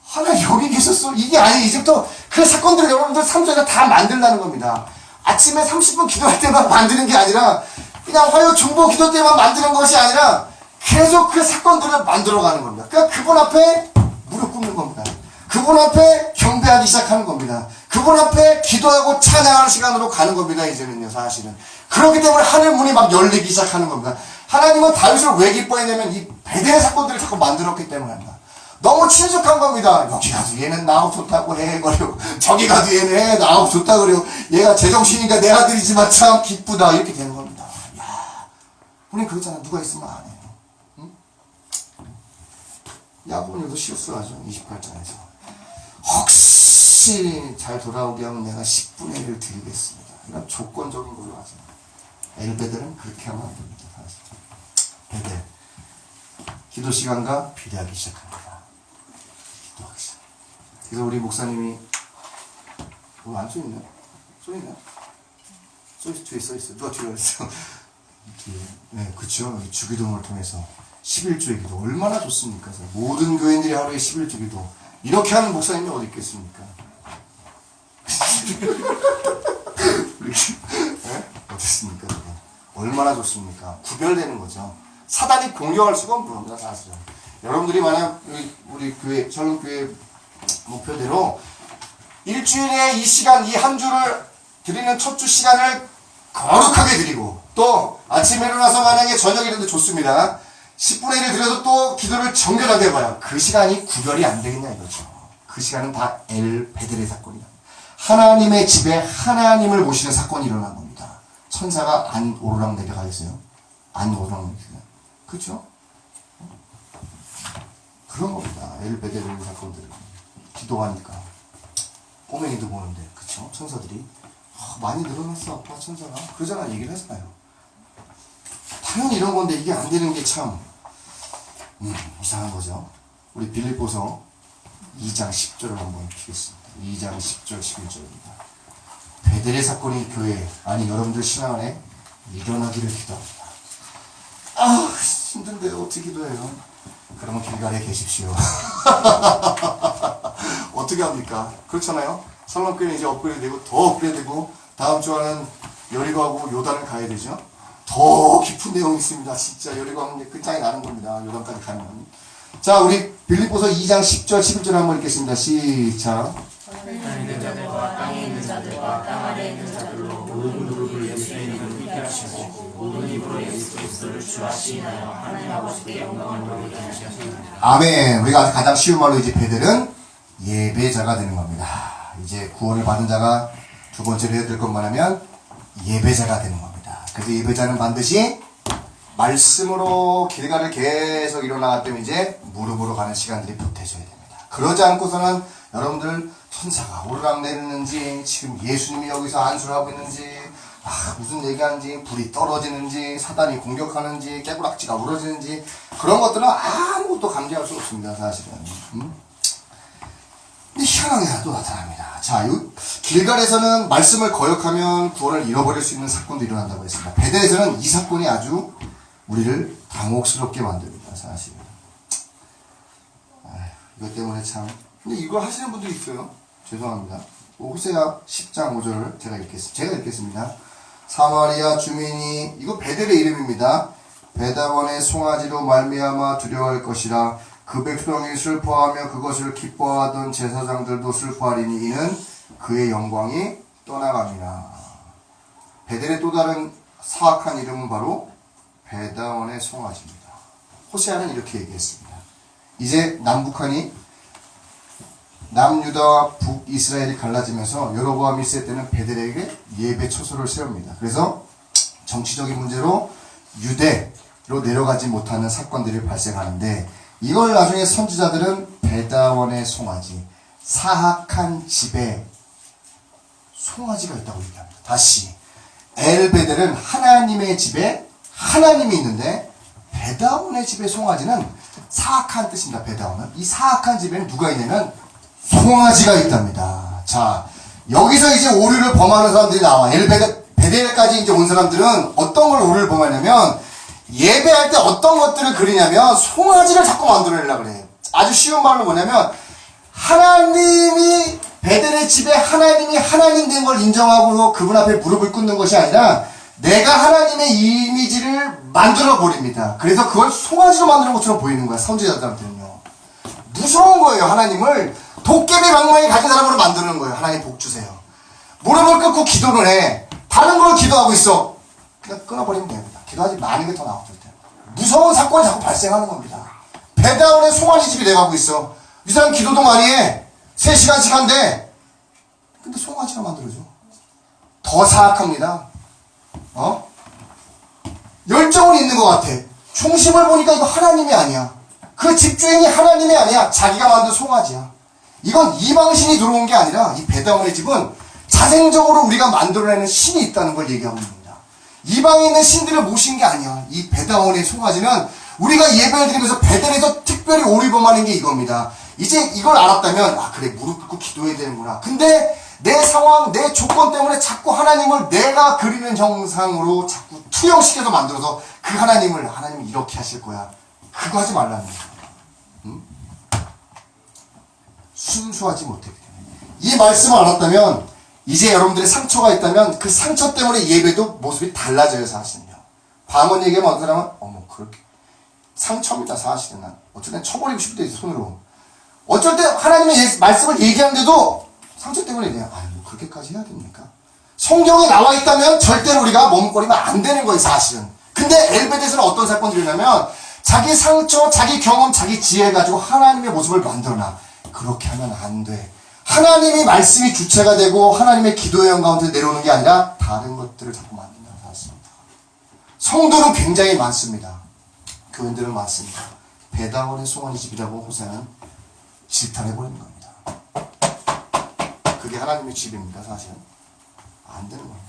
하나님 여기 계셨어? 이게 아니 이제부터 그 사건들을 여러분들 삶 속에서 다 만들라는 겁니다. 아침에 30분 기도할 때만 만드는 게 아니라 그냥 화요 중보 기도 때만 만드는 것이 아니라 계속 그 사건들을 만들어가는 겁니다. 그러니까 그분 앞에 무릎 꿇는 겁니다. 그분 앞에 경배하기 시작하는 겁니다. 그분 앞에 기도하고 찬양하는 시간으로 가는 겁니다. 이제는요 사실은. 그렇기 때문에 하늘 문이 막 열리기 시작하는 겁니다. 하나님은 다윗을 왜 기뻐했냐면 이 베델의 사건들을 자꾸 만들었기 때문입니다. 너무 친숙한 겁니다. 여기 가도 얘는 나하고 좋다고 해거려. 저기 가도 얘는 나하고 좋다 그래요. 얘가 제정신이니까 내 아들이지만 참 기쁘다. 이렇게 되는 겁니다. 야, 우린 그렇잖아. 누가 있으면 안 해요. 응? 야곱은 여기서 실수하죠. 28장에서. 혹시 잘 돌아오게 하면 내가 10분의 1을 드리겠습니다. 이런 조건적인 걸로 하죠. 엘베델은 그렇게 하면 안 됩니다. 사실. 베델. 기도 시간과 비례하기 시작합니다. 그래서 우리 목사님이 안 써있네? 써있네? 뒤에 써있어. 누가 뒤에 있어? 뒤에. 네, 그쵸. 주기도문을 통해서 11조의 기도 얼마나 좋습니까? 모든 교인들이 하루에 11조 기도 이렇게 하는 목사님이 어디 있겠습니까? 네? 어떻습니까? 얼마나 좋습니까? 구별되는 거죠. 사단이 공격할 수가 없는 겁니다, 사실은. 여러분들이 만약 우리 교회, 철로교회 목표대로 일주일에 이 시간, 이 한 주를 드리는 첫 주 시간을 거룩하게 드리고 또 아침에 일어나서 만약에 저녁이라도 좋습니다. 10분의 1을 드려서 또 기도를 정결하게 해봐요. 그 시간이 구별이 안 되겠냐 이거죠. 그 시간은 다 베델의 사건이야. 하나님의 집에 하나님을 모시는 사건이 일어난 겁니다. 천사가 안 오르락 내려가 있어요. 안 오르락 내려가. 그렇죠? 그런 겁니다. 베델의 사건들은. 기도하니까. 꼬맹이도 보는데, 그쵸? 천사들이. 많이 늘어났어, 아빠 천사가. 그러잖아, 얘기를 하잖아요. 당연히 이런 건데, 이게 안 되는 게 참, 이상한 거죠. 우리 빌립보서 2장 10절을 한번 피겠습니다. 2장 10절, 11절입니다. 베델의 사건이 교회, 아니, 여러분들 신앙 안에 일어나기를 기도합니다. 아, 힘든데요. 어떻게 기도해요? 그러면 길가에 계십시오. 어떻게 합니까? 그렇잖아요? 설렁교회는 이제 업그레이드 되고 더 업그레이드 되고 다음 주에는 여리고하고 요단을 가야 되죠? 더 깊은 내용이 있습니다. 진짜 여리고 하면 끝장이 나는 겁니다. 요단까지 가면. 자, 우리 빌립보서 2장 10절, 11절 한번 읽겠습니다. 시작. 하늘에 있는 자들과 땅에 있는 자들과 땅 아래에 있는 자들로 모든 무릎을 예수의 이름을 믿게 하시고 모든 입으로 예수 그리스도를 주 하시나요 하나님 아버지께 영광을 돌리게 하시옵소서. 아멘. 우리가 가장 쉬운 말로 이제 베델은 예배자가 되는 겁니다. 이제 구원을 받은 자가 두 번째로 해야 될 것만 하면 예배자가 되는 겁니다. 그래서 예배자는 반드시 말씀으로 길가를 계속 일어나기 때문에 이제 무릎으로 가는 시간들이 보태져야 됩니다. 그러지 않고서는 여러분들 천사가 오르락내리는지 지금 예수님이 여기서 안수를 하고 있는지 무슨 얘기하는지 불이 떨어지는지 사단이 공격하는지 깨구락지가 우러지는지 그런 것들은 아무것도 감지할 수 없습니다. 사실은. 근데 희한하게 또 나타납니다. 자, 길갈에서는 말씀을 거역하면 구원을 잃어버릴 수 있는 사건도 일어난다고 했습니다. 베델에서는 이 사건이 아주 우리를 당혹스럽게 만듭니다. 사실은. 이것 때문에 참. 근데 이걸 하시는 분들이 있어요. 죄송합니다. 호세아 10장 5절을 제가 읽겠습니다. 사마리아 주민이, 이거 베델의 이름입니다. 베다원의 송아지로 말미암아 두려워할 것이라. 그 백성이 슬퍼하며 그것을 기뻐하던 제사장들도 슬퍼하리니 이는 그의 영광이 떠나감이라. 베델의 또 다른 사악한 이름은 바로 베다원의 송아지입니다. 호세아는 이렇게 얘기했습니다. 이제 남유다와 북이스라엘이 갈라지면서 여로보암 1세 때는 베델에게 예배 초소를 세웁니다. 그래서 정치적인 문제로 유대로 내려가지 못하는 사건들이 발생하는데 이걸 나중에 선지자들은 베다원의 송아지, 사악한 집에 송아지가 있다고 얘기합니다. 다시 엘베델은 하나님의 집에 하나님이 있는데 베다원의 집에 송아지는 사악한 뜻입니다. 베다원은 이 사악한 집에는 누가 있냐면 송아지가 있답니다. 자, 여기서 이제 오류를 범하는 사람들이 나와. 베델까지 이제 온 사람들은 어떤 걸 오류를 범하냐면 예배할 때 어떤 것들을 그리냐면 송아지를 자꾸 만들어내려고 그래요. 아주 쉬운 말로 뭐냐면 하나님이 베델의 집에 하나님이 하나님 된 걸 인정하고 그분 앞에 무릎을 꿇는 것이 아니라 내가 하나님의 이미지를 만들어 버립니다. 그래서 그걸 송아지로 만드는 것처럼 보이는 거야. 선지자들한테는요. 무서운 거예요. 하나님을 도깨비 방망이 가진 사람으로 만드는 거예요. 하나님 복 주세요. 무릎을 꿇고 기도를 해. 다른 걸 기도하고 있어. 그냥 끊어버리면 됩니다. 기도하지 많은 게 더 나오죠. 무서운 사건이 자꾸 발생하는 겁니다. 베다원의 송아지 집이 돼가고 있어. 이 사람 기도도 많이 해. 3시간씩 한대. 근데 송아지가 만들어줘. 더 사악합니다. 열정은 있는 것 같아. 중심을 보니까 이거 하나님이 아니야. 그 집주인이 하나님이 아니야. 자기가 만든 송아지야. 이건 이방신이 들어온 게 아니라 이 베다원의 집은 자생적으로 우리가 만들어내는 신이 있다는 걸 얘기하고 있는 겁니다. 이방에 있는 신들을 모신 게 아니야. 이 베다원의 송아지는 우리가 예배를 드리면서 베델에서 특별히 오리범하는 게 이겁니다. 이제 이걸 알았다면 그래 무릎 꿇고 기도해야 되는구나. 근데 내 상황, 내 조건 때문에 자꾸 하나님을 내가 그리는 형상으로 자꾸 투영시켜서 만들어서 그 하나님이 이렇게 하실 거야. 그거 하지 말라는 거예요. 응? 순수하지 못했기 때문에. 이 말씀을 알았다면 이제 여러분들의 상처가 있다면 그 상처 때문에 예배도 모습이 달라져요. 사실은요. 방언 얘기하면 어떤 사람은 어머 그렇게 상처입니다. 사실은 난 어쩔 땐 쳐버리고 싶을 때 있어 손으로. 어쩔 때 하나님의 말씀을 얘기하는데도 상처 때문에 그냥 뭐 그렇게까지 해야 됩니까? 성경에 나와 있다면 절대로 우리가 머뭇거리면 안 되는 거예요. 사실은. 근데 엘베데스는 어떤 사건들이 냐면 자기 상처, 자기 경험, 자기 지혜 가지고 하나님의 모습을 만들어놔. 그렇게 하면 안 돼. 하나님이 말씀이 주체가 되고 하나님의 기도의 영 가운데 내려오는 게 아니라 다른 것들을 자꾸 만든다. 사실입니다. 성도는 굉장히 많습니다. 교인들은 많습니다. 배다원의 송환이 집이라고 호세는 질타해버리는 겁니다. 그게 하나님의 집입니다. 사실은. 안 되는 겁니다.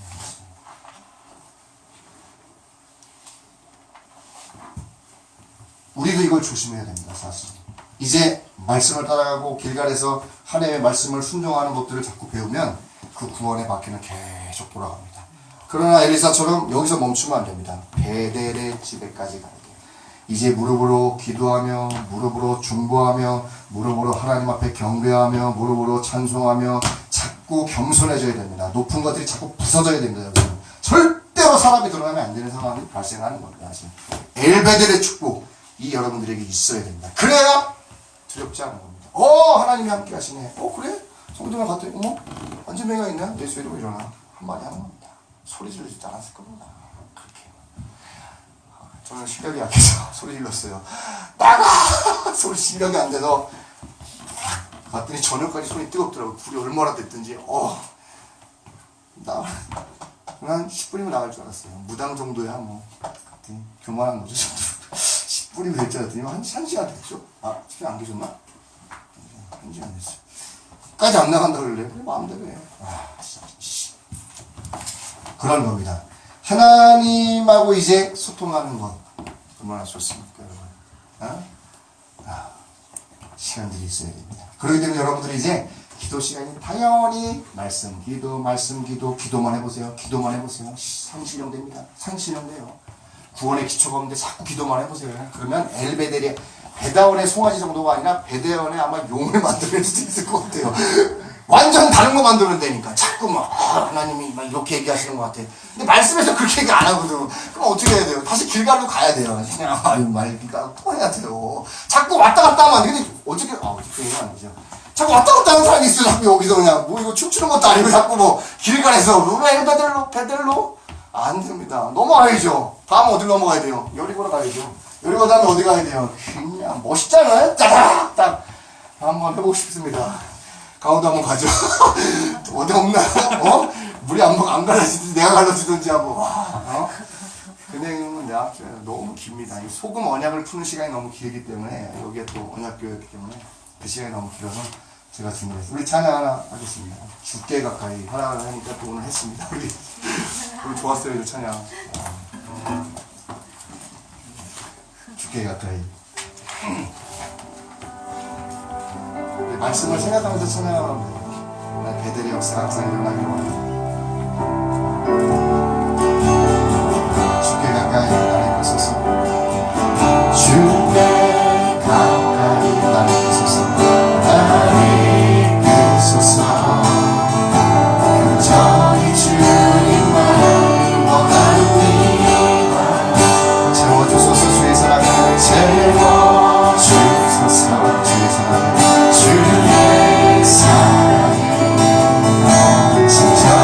우리도 이걸 조심해야 됩니다. 사실. 이제 말씀을 따라가고 길갈에서 하나님의 말씀을 순종하는 법들을 자꾸 배우면 그 구원의 바퀴는 계속 돌아갑니다. 그러나 엘리사처럼 여기서 멈추면 안 됩니다. 베델의 집에까지 가야 돼요. 이제 무릎으로 기도하며 무릎으로 중보하며 무릎으로 하나님 앞에 경배하며 무릎으로 찬송하며 자꾸 겸손해져야 됩니다. 높은 것들이 자꾸 부서져야 됩니다. 여러분. 절대로 사람이 들어가면 안 되는 상황이 발생하는 겁니다. 사실. 엘베델의 축복 이 여러분들에게 있어야 됩니다. 그래야 두렵지 않은 겁니다. 하나님이 함께 하시네. 그래? 성도가 갔더니 어머 완전 배가 있네. 예수 이름으로 일어나. 한마디 하는 겁니다. 소리 지르지도 않았을 겁니다. 그렇게. 저는 실력이 약해서 소리 질렀어요. 나가! 소리 실력이 안 돼서 갔더니 저녁까지 손이 뜨겁더라고요. 불이 얼마나 됐든지 난 10분이면 나갈 줄 알았어요. 무당 정도야 뭐 교만한 거죠. 10분이면 될 줄 알았더니 한 시간 됐죠? 10분 안 계셨나? 1시간 됐어요. 끝까지 안 나간다 그러래. 그래 마음대로 해. 그런 겁니다. 하나님하고 이제 소통하는 것 얼마나 좋습니까, 여러분? 시간들이 있어야 됩니다. 그렇기 때문에 여러분들이 이제 기도 시간이 당연히 말씀 기도, 기도만 해보세요. 기도만 해보세요. 상신령됩니다. 상신령돼요. 구원의 기초가 없는데 자꾸 기도만 해보세요. 그러면 엘베델의 베다원의 송아지 정도가 아니라 베데원의 아마 용을 만들어낼 수도 있을 것 같아요. 완전 다른 거 만들어낸다니까. 자꾸 하나님이 막 이렇게 얘기하시는 것 같아. 근데 말씀에서 그렇게 얘기 안 하거든. 그럼 어떻게 해야 돼요? 다시 길갈로 가야 돼요. 그냥 말기가 또 해야 돼요. 자꾸 왔다 갔다 하면 안 돼. 근데 어떻게 얘기가 안 되죠. 자꾸 왔다 갔다 하는 사람이 있어. 자꾸 여기서 그냥 이거 춤추는 것도 아니고 자꾸 길갈에서 왜 베델로 안 됩니다. 넘어가야죠. 다음 어디로 넘어가야 돼요? 여리고로 가야죠. 여리고 다음에 어디 가야 돼요? 그냥 멋있잖아요. 짜자작 딱 한번 해보고 싶습니다. 강원도 한번 가죠. 어디 없나? 물이 안 갈라지든지 내가 갈라지든지 하고. 근행은 내가 너무 깁니다. 이 소금 언약을 푸는 시간이 너무 길기 때문에 여기에 또 언약교였기 때문에 그 시간이 너무 길어서 제가 준비했어요. 우리 찬양 하나 하겠습니다. 죽게 가까이 하나 하니까 또 오늘 했습니다. 우리 좋았어요. 이 찬양. 죽게 가까이. 말씀을 생각하면서 찬양하면 돼요. 나 베델의 역사 항상 일어나기를 원해요. 죽게 가까이 나를 있어서 죽게 가까이 나를 있어서 나를 있어서 그저히 주님만 원하노니와 채워주소서 주의 사랑을 채워주소서 주의 사랑을 주의 사랑을 진짜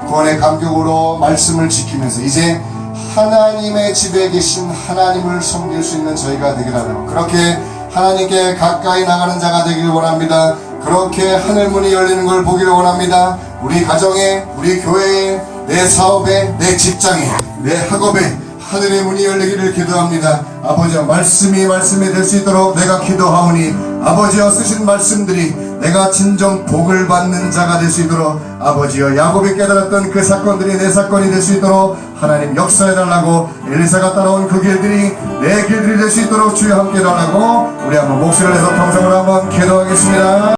구원의 감격으로 말씀을 지키면서 이제 하나님의 집에 계신 하나님을 섬길 수 있는 저희가 되기를 그렇게 하나님께 가까이 나가는 자가 되기를 원합니다. 그렇게 하늘문이 열리는 걸 보기를 원합니다. 우리 가정에, 우리 교회에, 내 사업에, 내 직장에, 내 학업에 하늘의 문이 열리기를 기도합니다. 아버지여, 말씀이 될 수 있도록 내가 기도하오니 아버지여, 쓰신 말씀들이 내가 진정 복을 받는 자가 될 수 있도록 아버지여, 야곱이 깨달았던 그 사건들이 내 사건이 될 수 있도록 하나님 역사해달라고, 엘리사가 따라온 그 길들이 내 길들이 될 수 있도록 주여 함께 해달라고 우리 한번 목소리를 내서 평성으로 한번 기도하겠습니다.